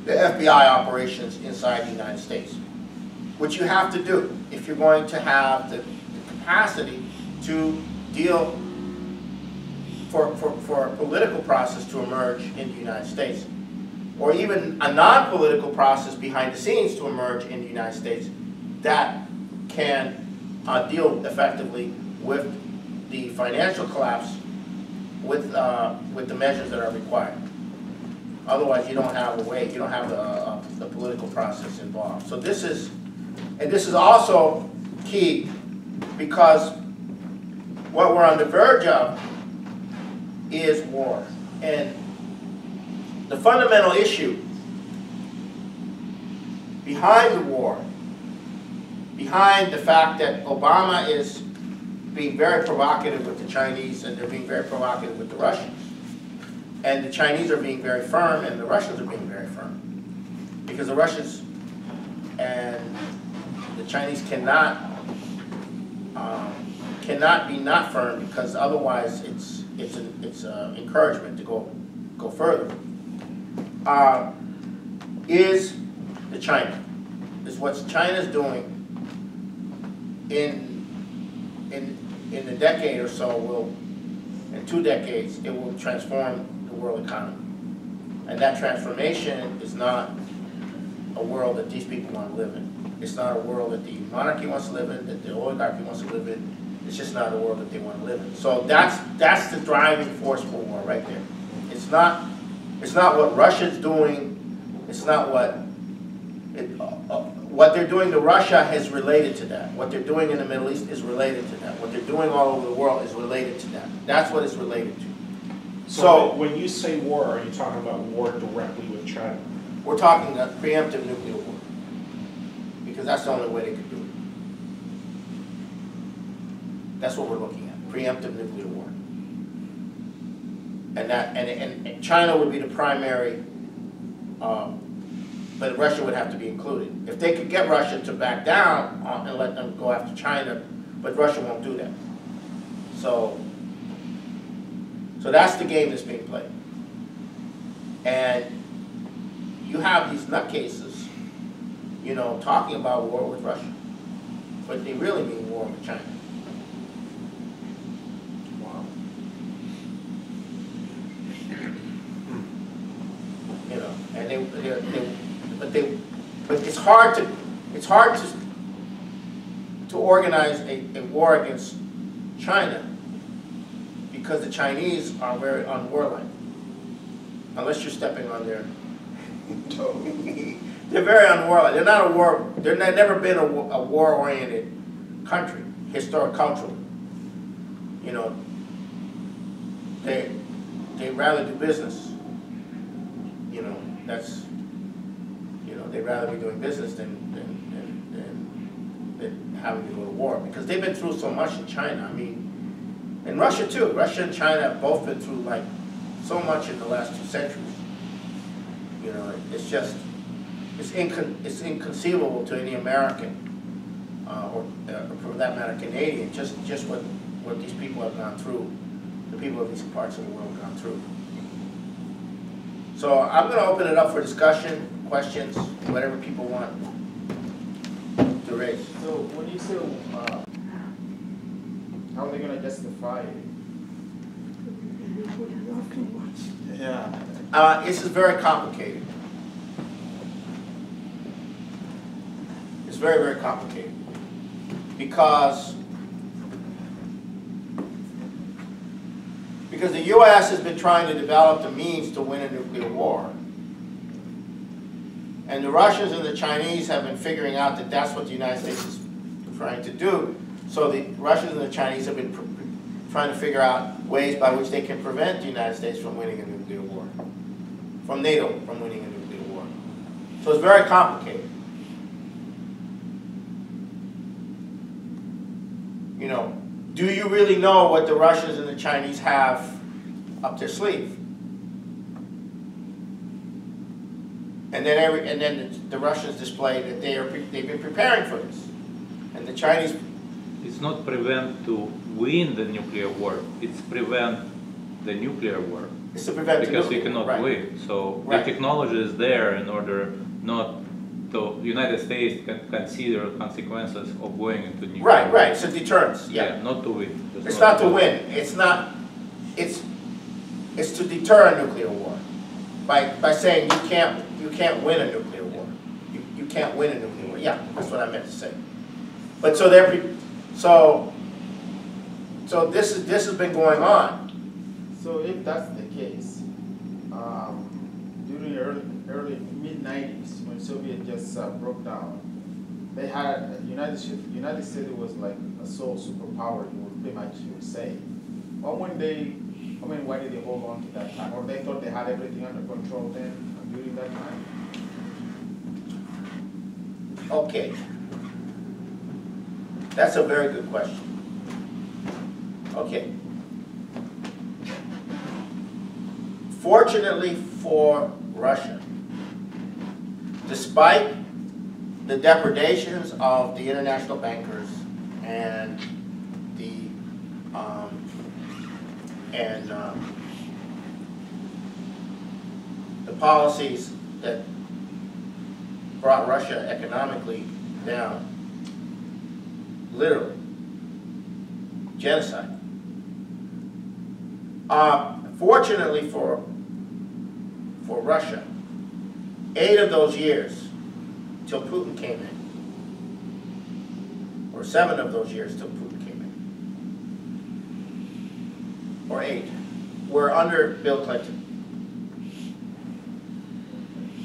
FBI operations inside the United States, which you have to do if you're going to have the capacity to deal for a political process to emerge in the United States, or even a non-political process behind the scenes to emerge in the United States that can deal effectively with the financial collapse with the measures that are required. Otherwise, you don't have a way, you don't have the political process involved. So this is also key, because what we're on the verge of is war. And the fundamental issue behind the war, behind the fact that Obama is being very provocative with the Chinese and they're being very provocative with the Russians, and the Chinese are being very firm and the Russians are being very firm, because the Russians and the Chinese cannot be not firm, because otherwise it's an encouragement to go further. Is what China's doing in a decade or so in 2 decades, it will transform the world economy. And that transformation is not a world that these people want to live in. It's not a world that the monarchy wants to live in, that the oligarchy wants to live in. It's just not a world that they want to live in. So that's the driving force for war right there. It's not what Russia's doing. It's not what they're doing to Russia is related to that. What they're doing in the Middle East is related to that. What they're doing all over the world is related to that. That's what it's related to. So when you say war, are you talking about war directly with China? We're talking about preemptive nuclear war, because that's the only way they could do it. That's what we're looking at, preemptive nuclear war. And China would be the primary, but Russia would have to be included. If they could get Russia to back down and let them go after China, but Russia won't do that. So that's the game that's being played. And you have these nutcases, you know, talking about war with Russia, but they really mean war with China. Wow. You know, and but it's hard to organize a war against China, because the Chinese are very unwarlike, unless you're stepping on their toe. They're very unwarlike. They're not a war. They've never been a war-oriented country, historic, culturally. You know, they rather do business. You know, that's, you know, they'd rather be doing business than having to go to war, because they've been through so much in China. I mean, and Russia too. Russia and China have both been through like so much in the last 2 centuries. You know, it's just, it's inconceivable to any American, or for that matter Canadian, just what these people have gone through, the people of these parts of the world have gone through. So I'm going to open it up for discussion, questions, whatever people want to raise. So when you say, how are they going to justify it? Yeah. This is very complicated. It's very, very complicated. Because the U.S. has been trying to develop the means to win a nuclear war. And the Russians and the Chinese have been figuring out that that's what the United States is trying to do. So the Russians and the Chinese have been trying to figure out ways by which they can prevent the United States from winning a nuclear war, from NATO from winning a nuclear war. So it's very complicated. You know, do you really know what the Russians and the Chinese have up their sleeve? And then the Russians display that they've been preparing for this, and the Chinese. It's not prevent to win the nuclear war. It's prevent the nuclear war. It's to prevent because you nuclear, cannot right. win. So Right. the technology is there in order not to United States can consider consequences of going into nuclear. Right, right. It's a deterrence. Yeah. Not to win. It's not to win. It's not. It's is to deter a nuclear war by saying you can't win a nuclear war. You can't win a nuclear war. Yeah, that's what I meant to say. But so so this has been going on. So if that's the case, during early mid-90s, when Soviet just broke down, they had United States was like a sole superpower. You would say. Why did they hold on to that time? Or they thought they had everything under control then during that time? Okay, that's a very good question. Okay. Fortunately for Russia, despite the depredations of the international bankers and the policies that brought Russia economically down, literally, genocide. Fortunately for Russia, 8 of those years till Putin came in, or 7 of those years till Putin came in, or 8, were under Bill Clinton.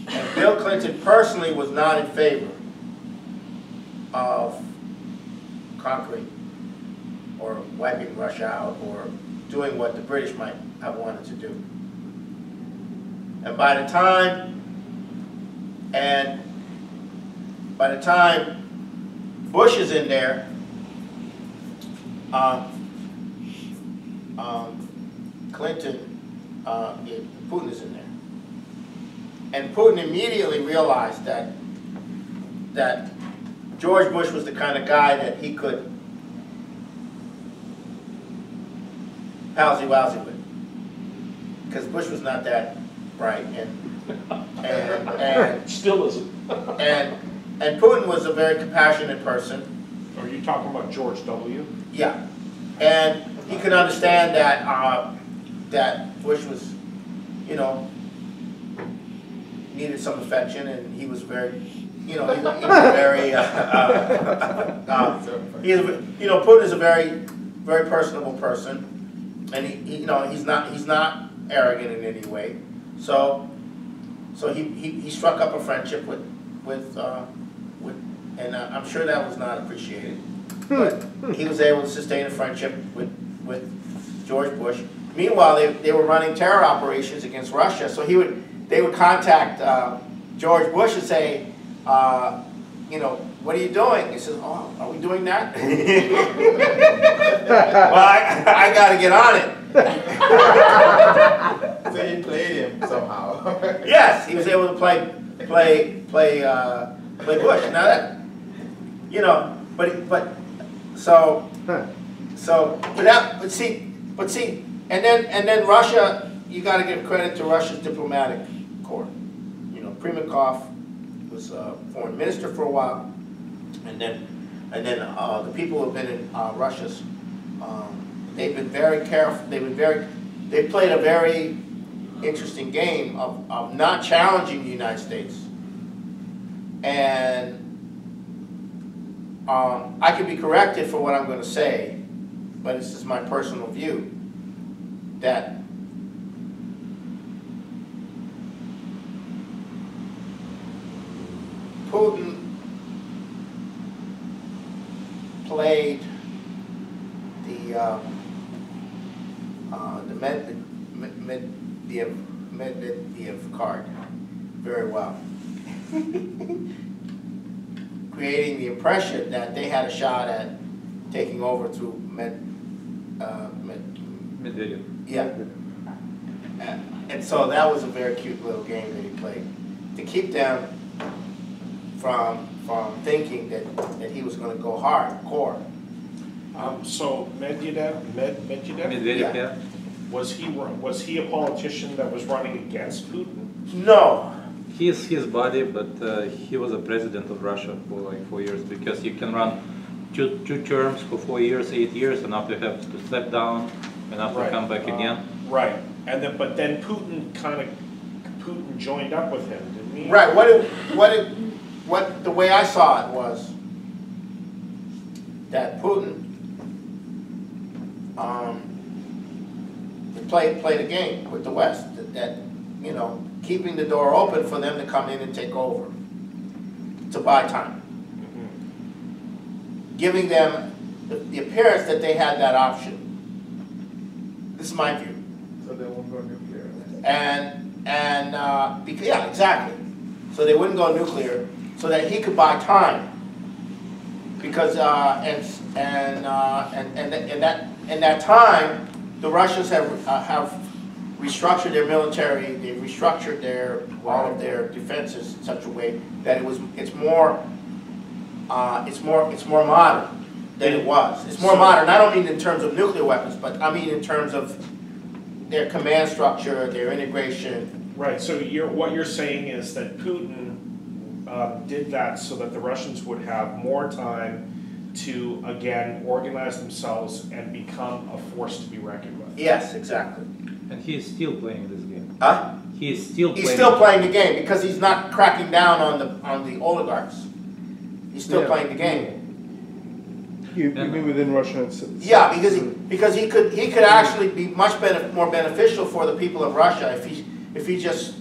And Bill Clinton personally was not in favor of conquering or wiping Russia out or doing what the British might have wanted to do. And by the time Bush is in there, Putin is in there. And Putin immediately realized that George Bush was the kind of guy that he could palsy-walsy with, because Bush was not that bright, and Still isn't. and Putin was a very compassionate person. Are you talking about George W.? Yeah, and he could understand that that Bush was, needed some affection, and he was very, he was very, Putin is a very, very personable person. And he's not arrogant in any way. So he struck up a friendship with and I'm sure that was not appreciated. But he was able to sustain a friendship with George Bush. Meanwhile, they were running terror operations against Russia. So they would contact George Bush and say, what are you doing? He says, oh, are we doing that? Well, I got to get on it. So you played him somehow. Yes, he was able to play Bush. Now that, but see, and then Russia, you got to give credit to Russia's diplomatic corps. Primakov was foreign minister for a while, and then the people who have been in Russia's, they've been very careful. They played a very interesting game of not challenging the United States, and I could be corrected for what I'm going to say, but this is my personal view that Putin played the Medvedev card very well, creating the impression that they had a shot at taking over through Medvedev. Yeah. And so that was a very cute little game that he played to keep them from thinking that he was going to go hardcore. So Medvedev, Yeah. was he a politician that was running against Putin? No. He's his body, but he was a president of Russia for like 4 years, because you can run two terms for 4 years, 8 years, and after you have to step down and after come back again. Right. And then, but then Putin joined up with him, didn't he? Right, the way I saw it was that Putin played a game with the West, that, you know, keeping the door open for them to come in and take over, to buy time. Giving them the appearance that they had that option. This is my view. So they won't go nuclear. Because, yeah, exactly. So they wouldn't go nuclear, so that he could buy time. Because in that time, the Russians have restructured their military. They've restructured all of their defenses in such a way that it's more modern than it was. It's more modern. I don't mean in terms of nuclear weapons, but I mean in terms of their command structure, their integration. Right. So what you're saying is that Putin did that so that the Russians would have more time to again organize themselves and become a force to be reckoned with. Yes, exactly. And he is still playing this game. Huh? He is still playing. He's still playing the game because he's not cracking down on the oligarchs. He's still playing the game. You mean within Russia? Yeah, because he could actually be much more beneficial for the people of Russia if he just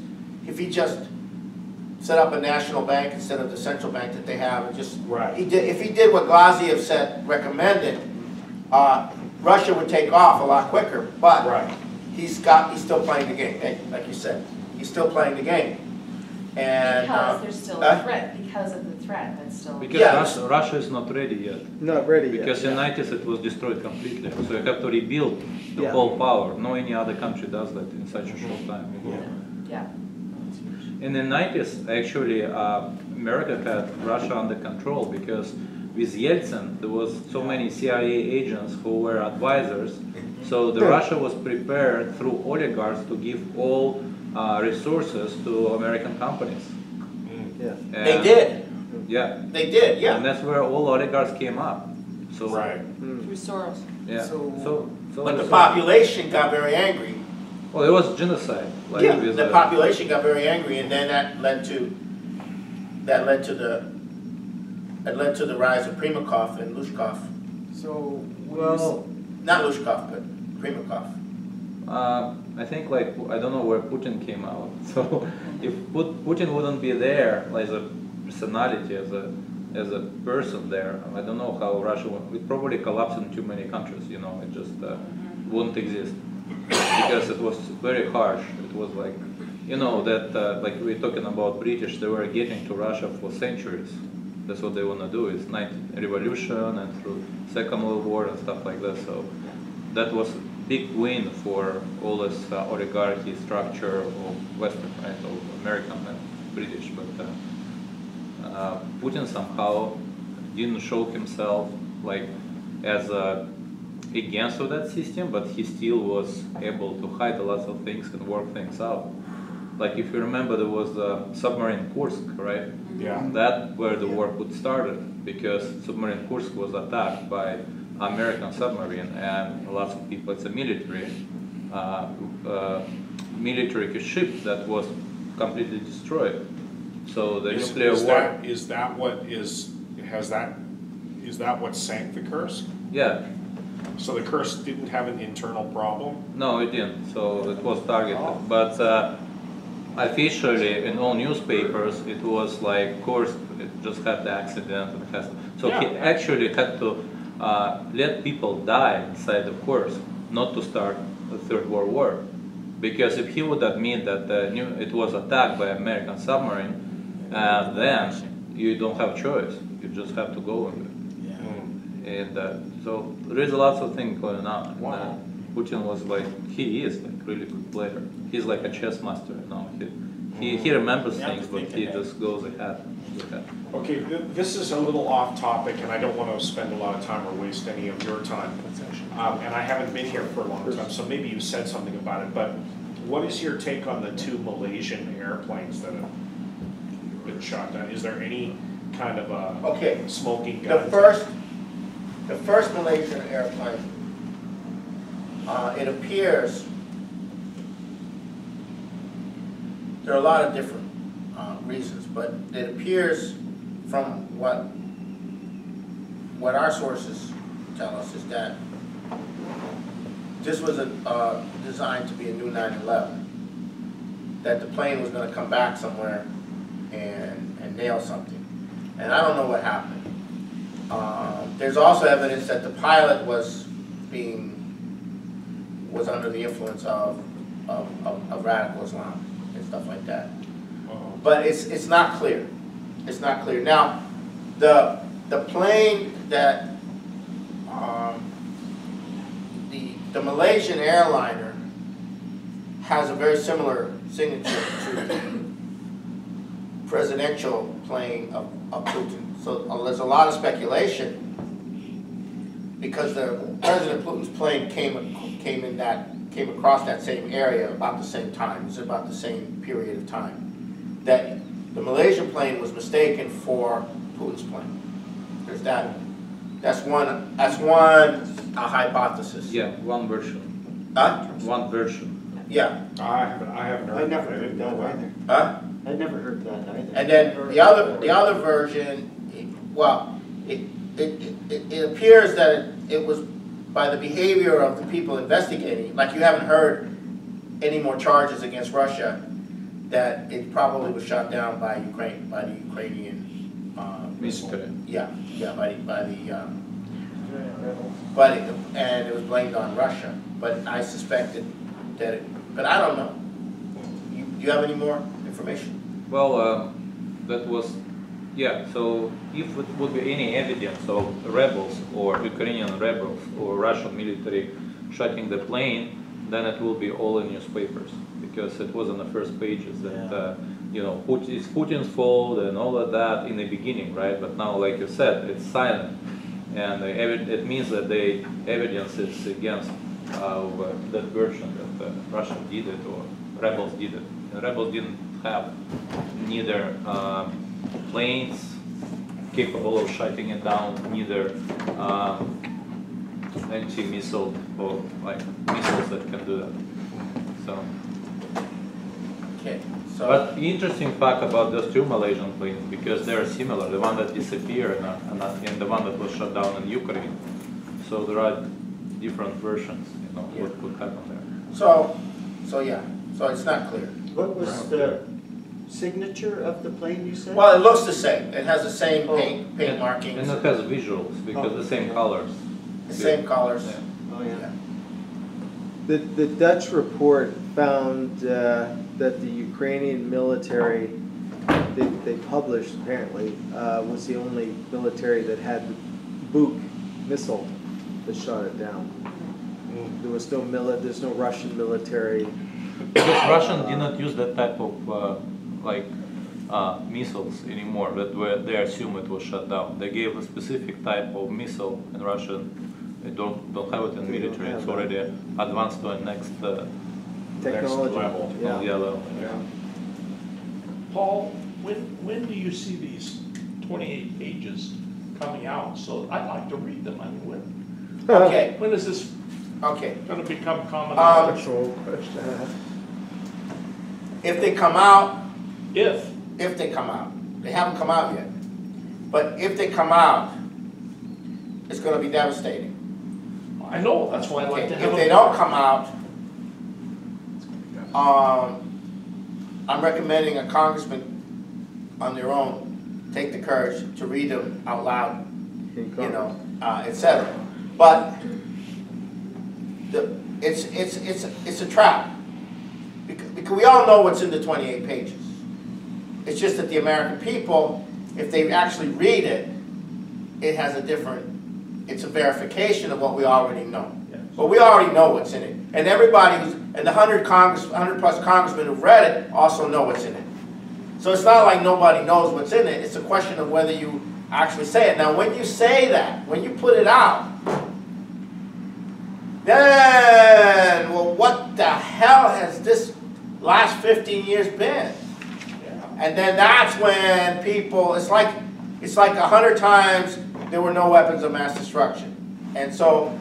set up a national bank instead of the central bank that they have, and just if he did what Glaziev recommended, Russia would take off a lot quicker. But he's still playing the game. Hey, like you said, he's still playing the game. And because there's still a threat, because of the threat that's still. Because Russia is not ready yet. Not ready yet. Because in the 90s it was destroyed completely. So you have to rebuild the whole power. No any other country does that in such a short time. Yeah. In the 90s, actually, America had Russia under control because with Yeltsin, there was so many CIA agents who were advisors. So Russia was prepared through oligarchs to give all resources to American companies. They did. Yeah. They did, yeah. And that's where all oligarchs came up. So Through Soros. Yeah. But the population got very angry. Well, it was genocide. Like Yeah, the population got very angry, and then that led to the rise of Primakov and Lushkov. So Not Lushkov, but Primakov. I think, like, I don't know where Putin came out. So if Putin wouldn't be there as a personality, as a person there, I don't know how Russia would. It probably collapsed in too many countries. You know, it just wouldn't exist because it was very harsh. It was like, you know, that like we're talking about British, they were getting to Russia for centuries. That's what they want to do. It's 19th revolution and through Second World War and stuff like that. So that was a big win for all this oligarchy structure of Western, right, of American and British. But Putin somehow didn't show himself like as against of that system, but he still was able to hide a lot of things and work things out. Like if you remember, there was a submarine Kursk, right? Yeah. That where the war would started because submarine Kursk was attacked by American submarine, and lots of people. It's a military ship that was completely destroyed. So the nuclear war. Is that what sank the Kursk? Yeah. So the Kursk didn't have an internal problem? No, it didn't. So it was targeted, but officially in all newspapers it was like Kursk. It just had the accident. So he actually had to let people die inside the Kursk, not to start the Third World War. Because if he would admit that it was attacked by American submarine, then you don't have choice. You just have to go with it. And so there is lots of things going on. Wow. Putin was like, he is like really good player. He's like a chess master, you know. He remembers things, but he just goes ahead. Okay, this is a little off topic, and I don't want to spend a lot of time or waste any of your time. And I haven't been here for a long time, so maybe you said something about it. But what is your take on the 2 Malaysian airplanes that have been shot down? Is there any kind of a smoking gun? The first Malaysian airplane, it appears there are a lot of different reasons, but it appears from what our sources tell us is that this was designed to be a new 9/11, that the plane was going to come back somewhere and nail something. And I don't know what happened. There's also evidence that the pilot was under the influence of radical Islam and stuff like that. But it's not clear. It's not clear. Now, the plane that the Malaysian airliner has a very similar signature to the presidential plane of Putin. So there's a lot of speculation because President Putin's plane came across that same area about the same time. It's about the same period of time. That the Malaysian plane was mistaken for Putin's plane. There's that. That's one hypothesis. Yeah, one version. Huh? One version. Yeah. I haven't heard. I never heard that either. Huh? I never heard that either. And then the other version, well, it appears that it was by the behavior of the people investigating. Like, you haven't heard any more charges against Russia. That it probably was shot down by the Ukrainian Military. and it was blamed on Russia. But I suspected that but I don't know. Do you have any more information? Well, that was, yeah, so if it would be any evidence of rebels or Ukrainian rebels or Russian military shooting the plane, then it will be all in newspapers, because it was on the first pages that, you know, it's Putin's fault and all of that in the beginning, right? But now, like you said, it's silent. And it means that the evidence is against that version that Russia did it or rebels did it. The rebels didn't have neither planes capable of shutting it down, neither anti-missile or like missiles that can do that. So. Okay. So. But interesting fact about those two Malaysian planes, because they are similar, the one that disappeared and the one that was shut down in Ukraine. So there are different versions, you know, what could happen there. So it's not clear. What was the signature of the plane you said? Well, it looks the same. It has the same paint markings. And it has visuals, because the same colors. The same colors. Yeah. Oh, yeah. The Dutch report found that the Ukrainian military, they published apparently, was the only military that had the Buk missile that shot it down. There was there's no Russian military. Because Russian did not use that type of missiles anymore, but they assume it was shut down. They gave a specific type of missile in Russia. They don't have it in military. It's already advanced to the next Technology. level. Yeah. Level. Yeah. Paul, when do you see these 28 pages coming out? So I'd like to read them. I mean, Okay. when is this Okay. going to become common Um, knowledge? If they come out, If they come out, they haven't come out yet. But if they come out, it's going to be devastating. I know, that's why I'd like to have If they don't come out, I'm recommending a congressman on their own take the courage to read them out loud, you know, etc. But it's a trap because we all know what's in the 28 pages. It's just that the American people, if they actually read it, it has it's a verification of what we already know. Yes. But we already know what's in it. And everybody and the 100 plus congressmen who've read it also know what's in it. So it's not like nobody knows what's in it. It's a question of whether you actually say it. Now, when you say that, when you put it out, then, well, what the hell has this last 15 years been? And then that's when people, it's like 100 times there were no weapons of mass destruction. And so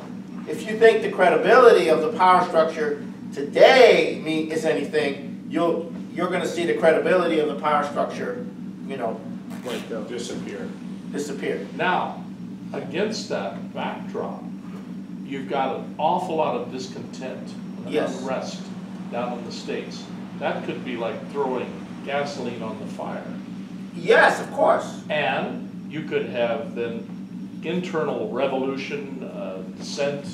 if you think the credibility of the power structure today is anything, you'll you're gonna see the credibility of the power structure, you know, Disappear. disappear. Now, against that backdrop, you've got an awful lot of discontent and Yes. unrest down in the States. That could be like throwing gasoline on the fire. Yes, of course. And you could have then internal revolution, dissent,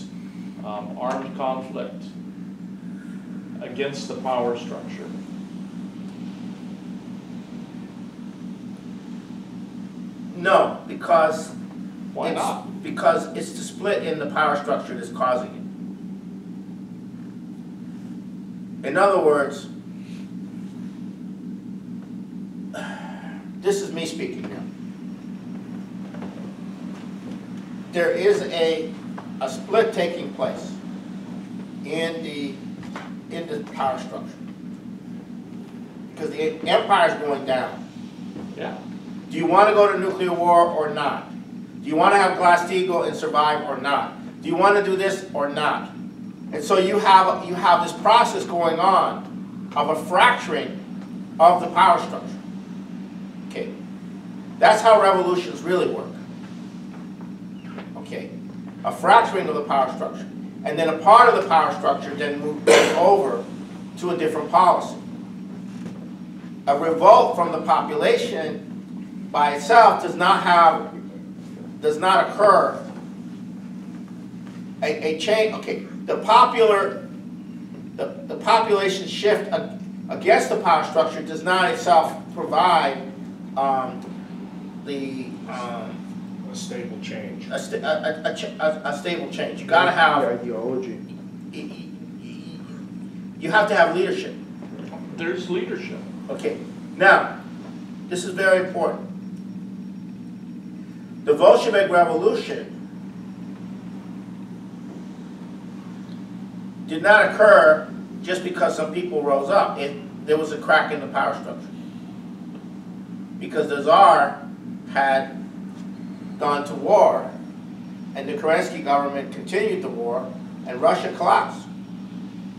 armed conflict against the power structure. No, because Why it's, not? because it's the split in the power structure that's causing it. In other words, this is me speaking now. There is a split taking place in the power structure. Because the empire is going down. Yeah. Do you want to go to nuclear war or not? Do you want to have Glass-Steagall and survive or not? Do you want to do this or not? And so you have this process going on of a fracturing of the power structure. Okay, that's how revolutions really work. Okay, a fracturing of the power structure, and then a part of the power structure then moves over to a different policy. A revolt from the population by itself does not occur. A change. Okay, the population shift against the power structure does not itself provide A stable change. a stable change. You gotta have Ideology. you have to have leadership. There's leadership. Okay, now this is very important. The Bolshevik Revolution did not occur just because some people rose up. There was a crack in the power structure. Because the Tsar had gone to war, and the Kerensky government continued the war, and Russia collapsed.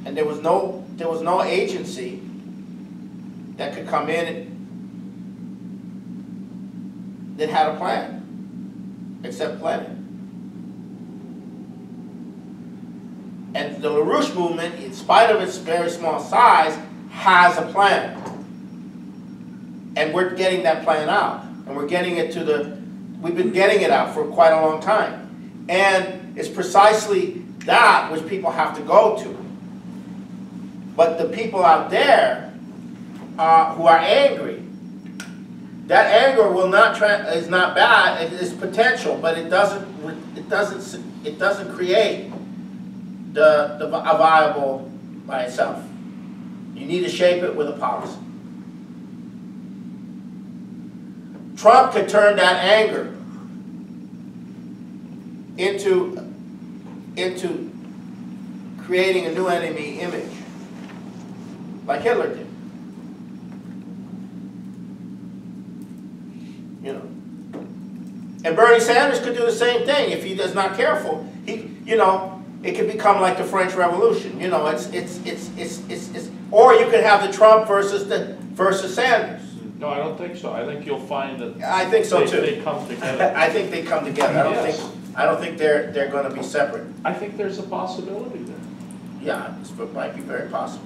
And there was no agency that could come in that had a plan, except planning. And the LaRouche movement, in spite of its very small size, has a plan. And we're getting that plan out. And we're getting it we've been getting it out for quite a long time. And it's precisely that which people have to go to. But the people out there who are angry, that anger will not is not bad. It is potential, but it doesn't create a viable by itself. You need to shape it with a policy. Trump could turn that anger into creating a new enemy image, like Hitler did. You know, and Bernie Sanders could do the same thing if he is not careful. It could become like the French Revolution. You know, or you could have the Trump versus Sanders. No, I don't think so. I think you'll find that I think so too. they come together. I think they come together. Yes. I don't think they're going to be separate. I think there's a possibility there. Yeah, it might be very possible.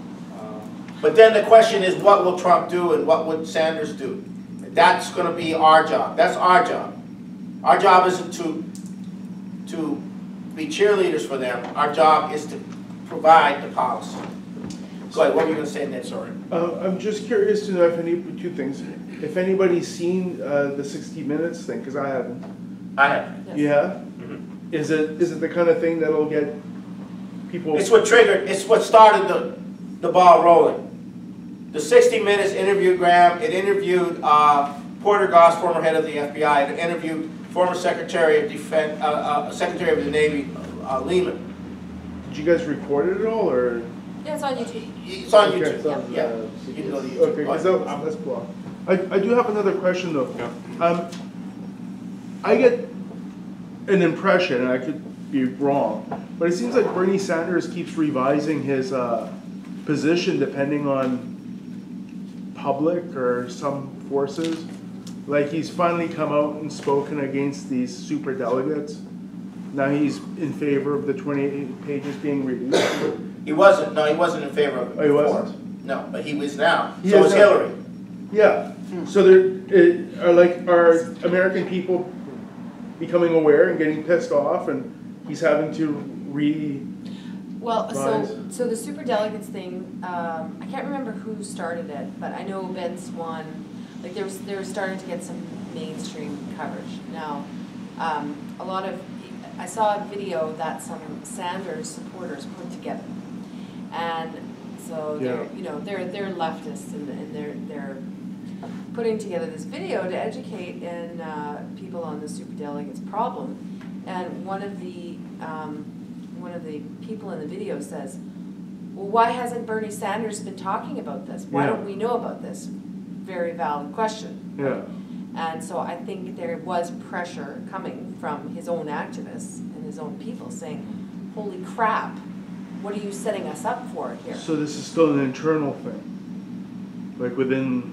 But then the question is, what will Trump do and what would Sanders do? That's going to be our job. That's our job. Our job isn't to be cheerleaders for them. Our job is to provide the policy. Go ahead, what were you going to say, Ned? Sorry. I'm just curious to know two things. If anybody's seen the 60 Minutes thing, because I haven't. I have. Yes. You have? Mm-hmm. Is it the kind of thing that'll get people? It's what triggered, it's what started the ball rolling. The 60 Minutes interviewed Graham, it interviewed Porter Goss, former head of the FBI, it interviewed former Secretary of Defense, Secretary of the Navy, Lehman. Did you guys record it at all, or? Yeah, it's on YouTube. It's on Okay, YouTube, it's on, yeah. You can go to YouTube. Okay, because that's cool. I do have another question though. Yeah. I get an impression, and I could be wrong, but it seems like Bernie Sanders keeps revising his position depending on public or some forces. Like he's finally come out and spoken against these super delegates. Now he's in favor of the 28 pages being released. He wasn't, no, he wasn't in favor of it Oh, he before. wasn't? No, but he was now. He So is is now. Hillary. Yeah. So are American people becoming aware and getting pissed off, and he's having to Well, Rise. so the superdelegates thing, I can't remember who started it, but I know Ben Swan, like they were starting to get some mainstream coverage. Now, a lot of, I saw a video that some Sanders supporters put together. And so they're, Yeah. you know, they're leftists and they're putting together this video to educate people on the superdelegates problem. And one of the people in the video says, well, why hasn't Bernie Sanders been talking about this? Why don't we know about this? Very valid question. Yeah. And so I think there was pressure coming from his own activists and his own people saying, holy crap, what are you setting us up for here? So this is still an internal thing, like within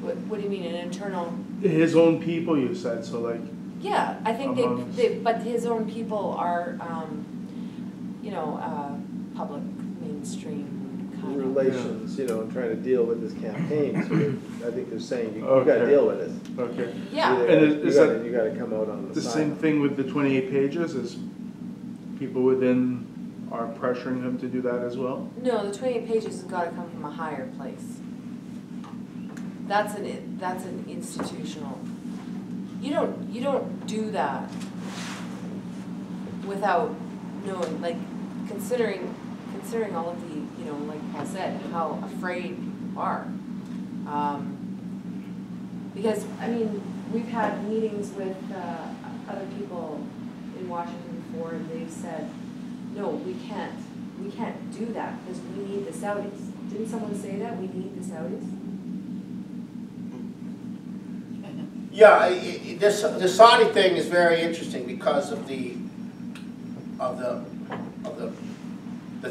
What do you mean, an internal? his own people, you said. So like. Yeah, I think Amongst- but his own people are, public mainstream kind of. Relations, you know, and trying to deal with this campaign, so I think they're saying, you Okay. gotta deal with it. Okay. Yeah. Either And is that you gotta come out on the the side. same thing with the 28 pages? Is people within are pressuring him to do that as well? No, the 28 pages has got to come from a higher place. That's an institutional. You don't do that without knowing, like considering all of the, like Paul said, how afraid people are. Because I mean, we've had meetings with other people in Washington before, and they've said, no, we can't do that because we need the Saudis. Didn't someone say that we need the Saudis? Yeah, the Saudi thing is very interesting because of the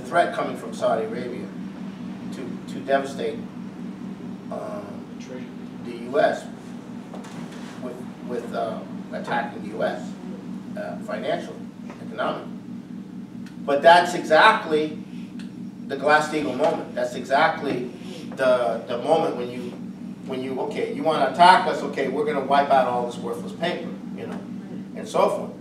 threat coming from Saudi Arabia to devastate the U.S. with attacking the U.S. Financially, economically. But that's exactly the Glass-Steagall moment. That's exactly the moment when you okay, you want to attack us, okay, we're going to wipe out all this worthless paper, and so forth.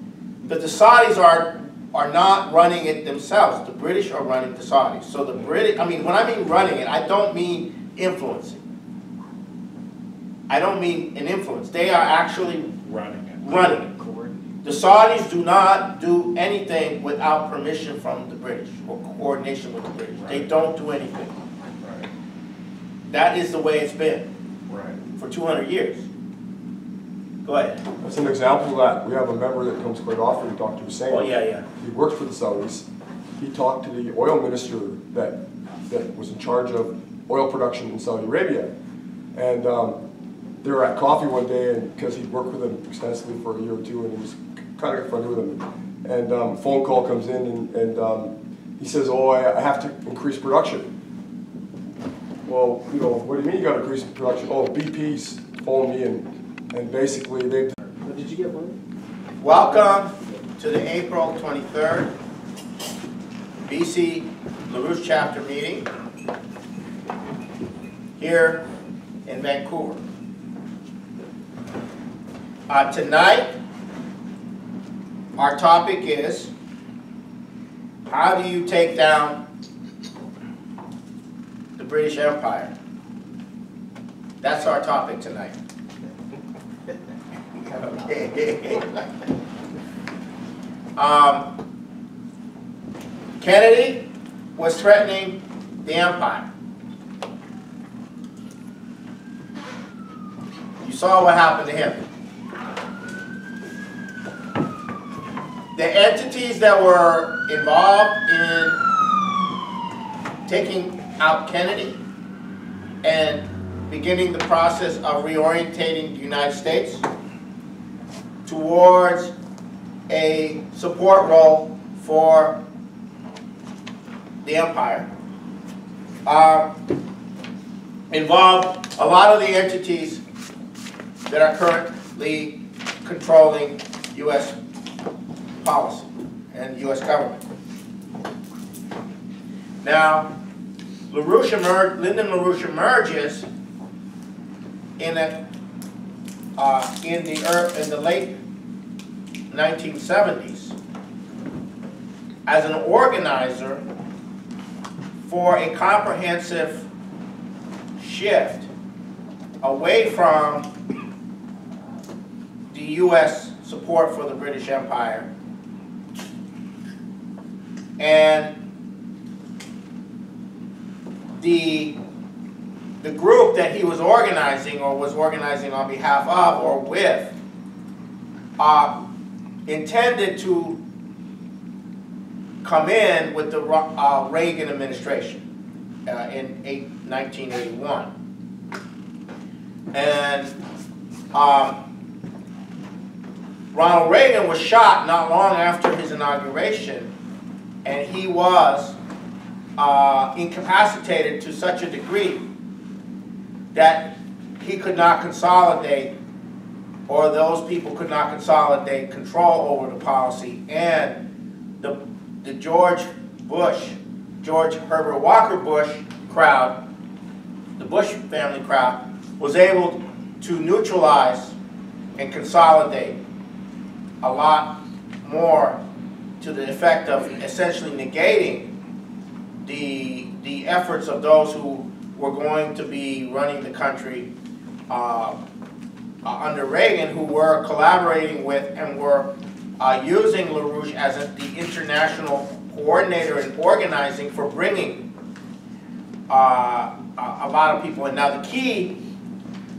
But the Saudis are not running it themselves. The British are running the Saudis. So the British, when I mean running it, I don't mean influencing. I don't mean an influence. They are actually running it. The Saudis do not do anything without permission from the British or coordination with the British. They don't do anything. That is the way it's been for 200 years. Go ahead. That's an example of that. We have a member that comes quite often, Dr. Hussein. Oh, yeah. He works for the Saudis. He talked to the oil minister that was in charge of oil production in Saudi Arabia. And they were at coffee one day, and because he'd worked with him extensively for a year or two, and he was kind of got friendly with him. And a phone call comes in, and he says, oh, I have to increase production. Well, what do you mean you got to increase production? Oh, BP's phoned me, and basically they've... Did you get one? Welcome to the April 23rd BC LaRouche chapter meeting here in Vancouver. Tonight, our topic is, how do you take down the British Empire? That's our topic tonight. Okay. Kennedy was threatening the empire. You saw what happened to him. The entities that were involved in taking out Kennedy and beginning the process of reorientating the United States towards a support role for the empire involved a lot of the entities that are currently controlling U.S. policy and U.S. government. Now, Lyndon LaRouche emerges in the late 1970s as an organizer for a comprehensive shift away from the U.S. support for the British Empire and the group that he was organizing or was organizing on behalf of or with intended to come in with the Reagan administration in 1981. And Ronald Reagan was shot not long after his inauguration, and he was incapacitated to such a degree that he could not consolidate, or those people could not consolidate control over the policy, and the George Herbert Walker Bush crowd, the Bush family crowd, was able to neutralize and consolidate a lot more to the effect of essentially negating the efforts of those who were going to be running the country under Reagan, who were collaborating with and were using LaRouche as the international coordinator and organizing for bringing a lot of people in. Now the key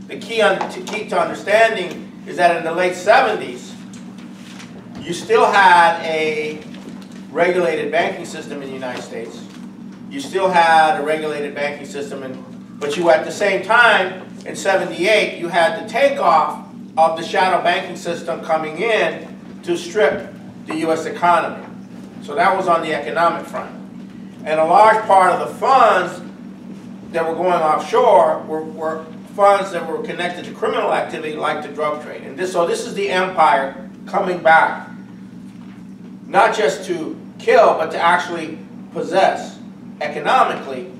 to understanding is that in the late 70s, you still had a regulated banking system in the United States. You still had a regulated banking system, but you at the same time, in 78, you had the takeoff of the shadow banking system coming in to strip the U.S. economy. So that was on the economic front. And a large part of the funds that were going offshore were funds that were connected to criminal activity like the drug trade. And so this is the empire coming back, not just to kill, but to actually possess economically.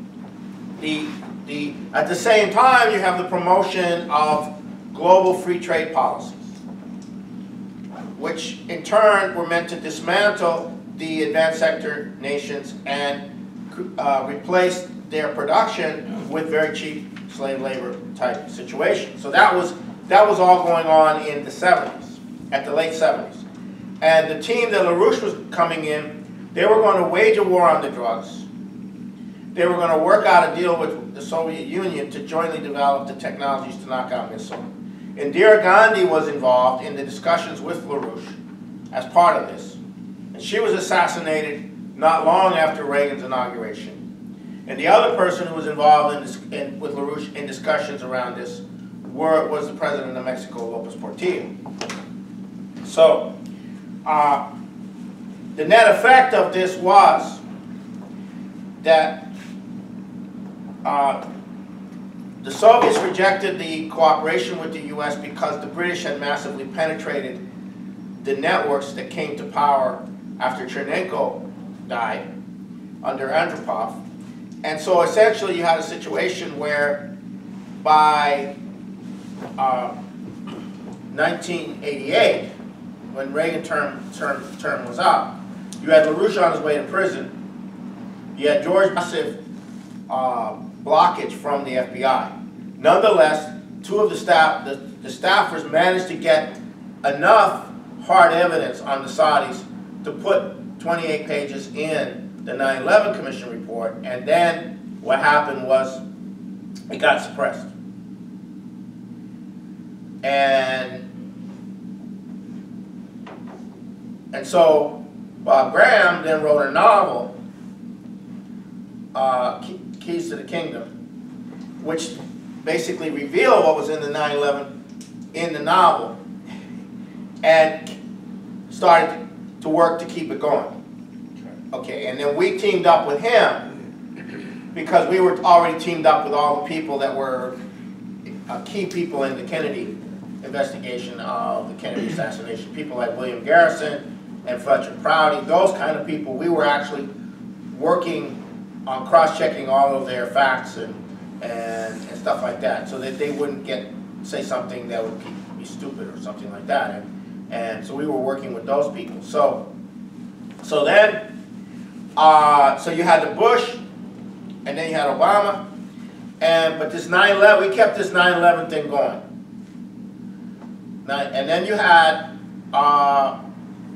At the same time, you have the promotion of global free trade policies, which in turn were meant to dismantle the advanced sector nations and replace their production with very cheap slave labor type situations. So that was all going on in the 70s, at the late 70s. And the team that LaRouche was coming in, they were going to wage a war on the drugs. They were going to work out a deal with the Soviet Union to jointly develop the technologies to knock out missiles. Indira Gandhi was involved in the discussions with LaRouche as part of this. And she was assassinated not long after Reagan's inauguration. And the other person who was involved with LaRouche in discussions around this was the president of Mexico, Lopez Portillo. So, the net effect of this was that the Soviets rejected the cooperation with the U.S. because the British had massively penetrated the networks that came to power after Chernenko died under Andropov. And so essentially you had a situation where by 1988, when Reagan term was up, you had LaRouche on his way to prison. You had George massive blockage from the FBI. Nonetheless, two of the staffers managed to get enough hard evidence on the Saudis to put 28 pages in the 9/11 Commission report, and then what happened was it got suppressed. And so Bob Graham then wrote a novel, Keys to the Kingdom, which basically revealed what was in the 9/11 in the novel and started to work to keep it going. Okay, and then we teamed up with him because we were already teamed up with all the people that were key people in the Kennedy investigation of the Kennedy assassination. People like William Garrison and Fletcher Prouty, those kind of people. We were actually working on cross-checking all of their facts and stuff like that, so that they wouldn't say something that would be stupid or something like that. And so we were working with those people. So then, so you had the Bush, and then you had Obama, but this 9/11, we kept this 9/11 thing going. And then you had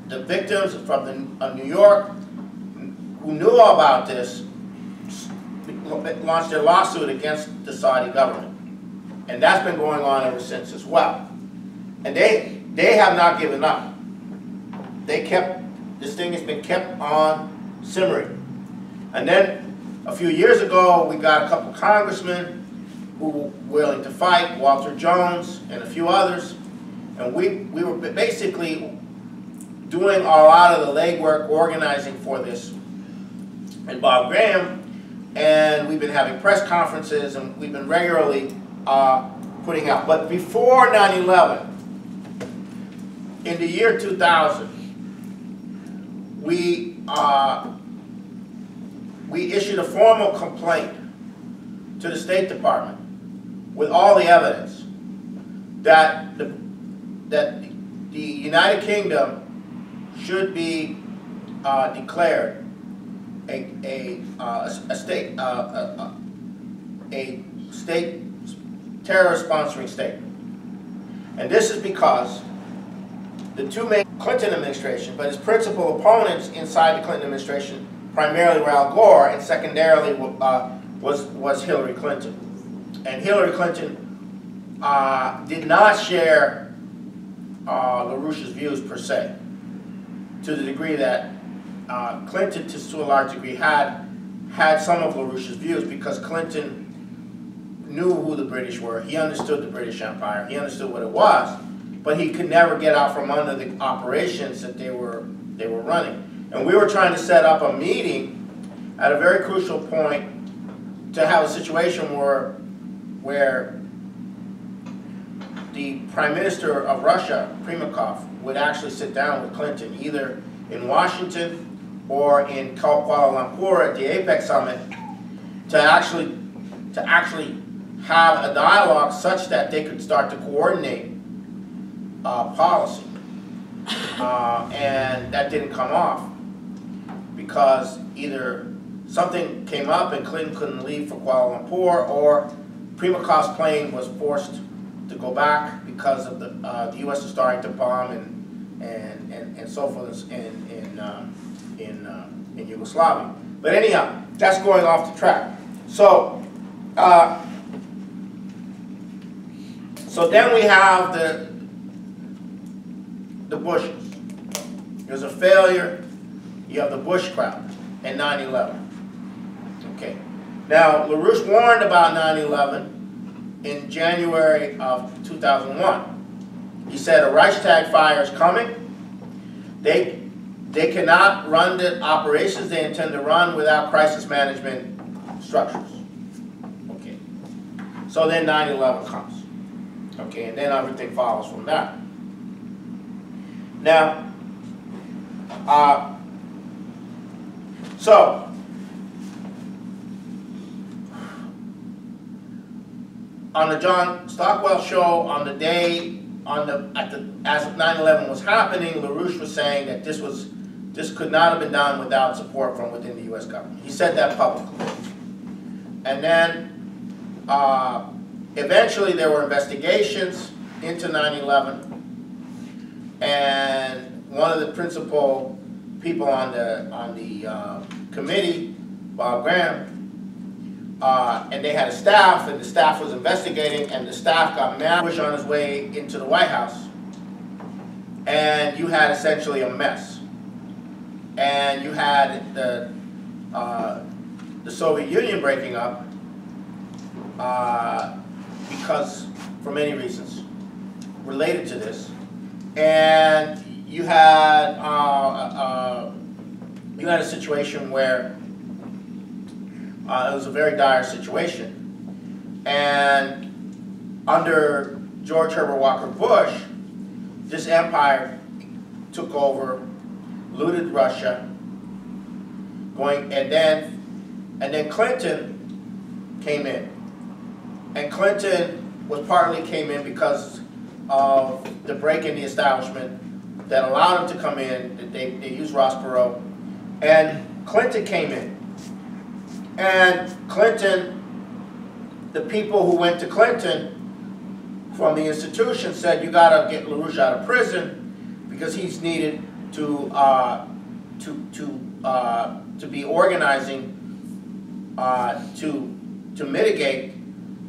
the victims from New York who knew all about this, launched their lawsuit against the Saudi government. And that's been going on ever since as well. And they have not given up. This thing has been kept on simmering. And then a few years ago, we got a couple congressmen who were willing to fight, Walter Jones and a few others. And we were basically doing a lot of the legwork, organizing for this. And Bob Graham, and we've been having press conferences, and we've been regularly putting out. But before 9/11, in the year 2000, we issued a formal complaint to the State Department with all the evidence that the United Kingdom should be declared a state terrorist sponsoring state. And this is because the two main Clinton administration, but his principal opponents inside the Clinton administration primarily were Al Gore, and secondarily was Hillary Clinton. And Hillary Clinton did not share LaRouche's views per se, to the degree that Clinton, to a large degree, had some of LaRouche's views, because Clinton knew who the British were. He understood the British Empire. He understood what it was, but he could never get out from under the operations that they were running. And we were trying to set up a meeting at a very crucial point to have a situation where the Prime Minister of Russia, Primakov, would actually sit down with Clinton, either in Washington or in Kuala Lumpur at the APEC summit, to actually have a dialogue such that they could start to coordinate policy. And that didn't come off, because either something came up and Clinton couldn't leave for Kuala Lumpur, or Primakov's plane was forced to go back because of the U.S. was starting to bomb and so forth in Yugoslavia. But anyhow, that's going off the track. So then we have the Bushes. There's a failure. You have the Bush crowd and 9/11. Okay. Now, LaRouche warned about 9/11 in January of 2001. He said a Reichstag fire is coming. They cannot run the operations they intend to run without crisis management structures. Okay. So then 9/11 comes. Okay, and then everything follows from that. Now, so on the John Stockwell show, on the day, as 9/11 was happening, LaRouche was saying that this could not have been done without support from within the U.S. government. He said that publicly. And then eventually there were investigations into 9/11, and one of the principal people on the committee, Bob Graham, and they had a staff, and the staff was investigating, and the staff got mad. Bush on his way into the White House, and you had essentially a mess. And you had the Soviet Union breaking up because, for many reasons related to this, and you had a situation where It was a very dire situation. And under George Herbert Walker Bush, this empire took over, looted Russia, and then Clinton came in. And Clinton came in because of the break in the establishment that allowed him to come in. They used Ross Perot. And Clinton came in. And Clinton, the people who went to Clinton from the institution said, you gotta get LaRouche out of prison because he's needed to be organizing to mitigate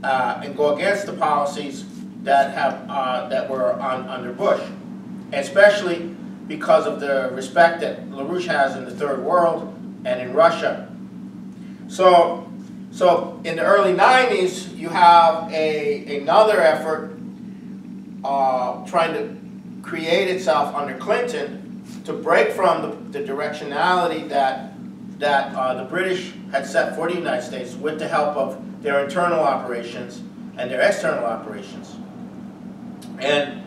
and go against the policies that were under Bush, especially because of the respect that LaRouche has in the third world and in Russia. So in the early 90s, you have another effort trying to create itself under Clinton to break from the directionality that the British had set for the United States with the help of their internal operations and their external operations. And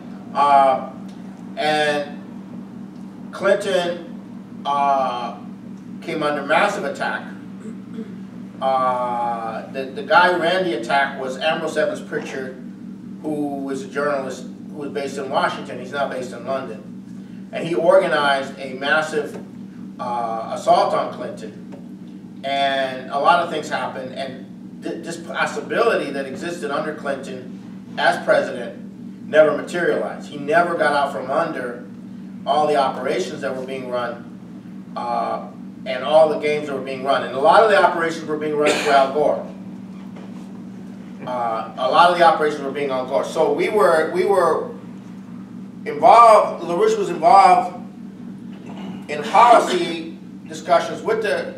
Clinton came under massive attack. The guy who ran the attack was Ambrose Evans Pritchard, who was a journalist who was based in Washington. He's now based in London. And he organized a massive assault on Clinton. And a lot of things happened. And this possibility that existed under Clinton as president never materialized. He never got out from under all the operations that were being run and all the games that were being run. And a lot of the operations were being run through Al Gore. A lot of the operations were being Al Gore. So we were involved, LaRouche was involved in policy discussions with the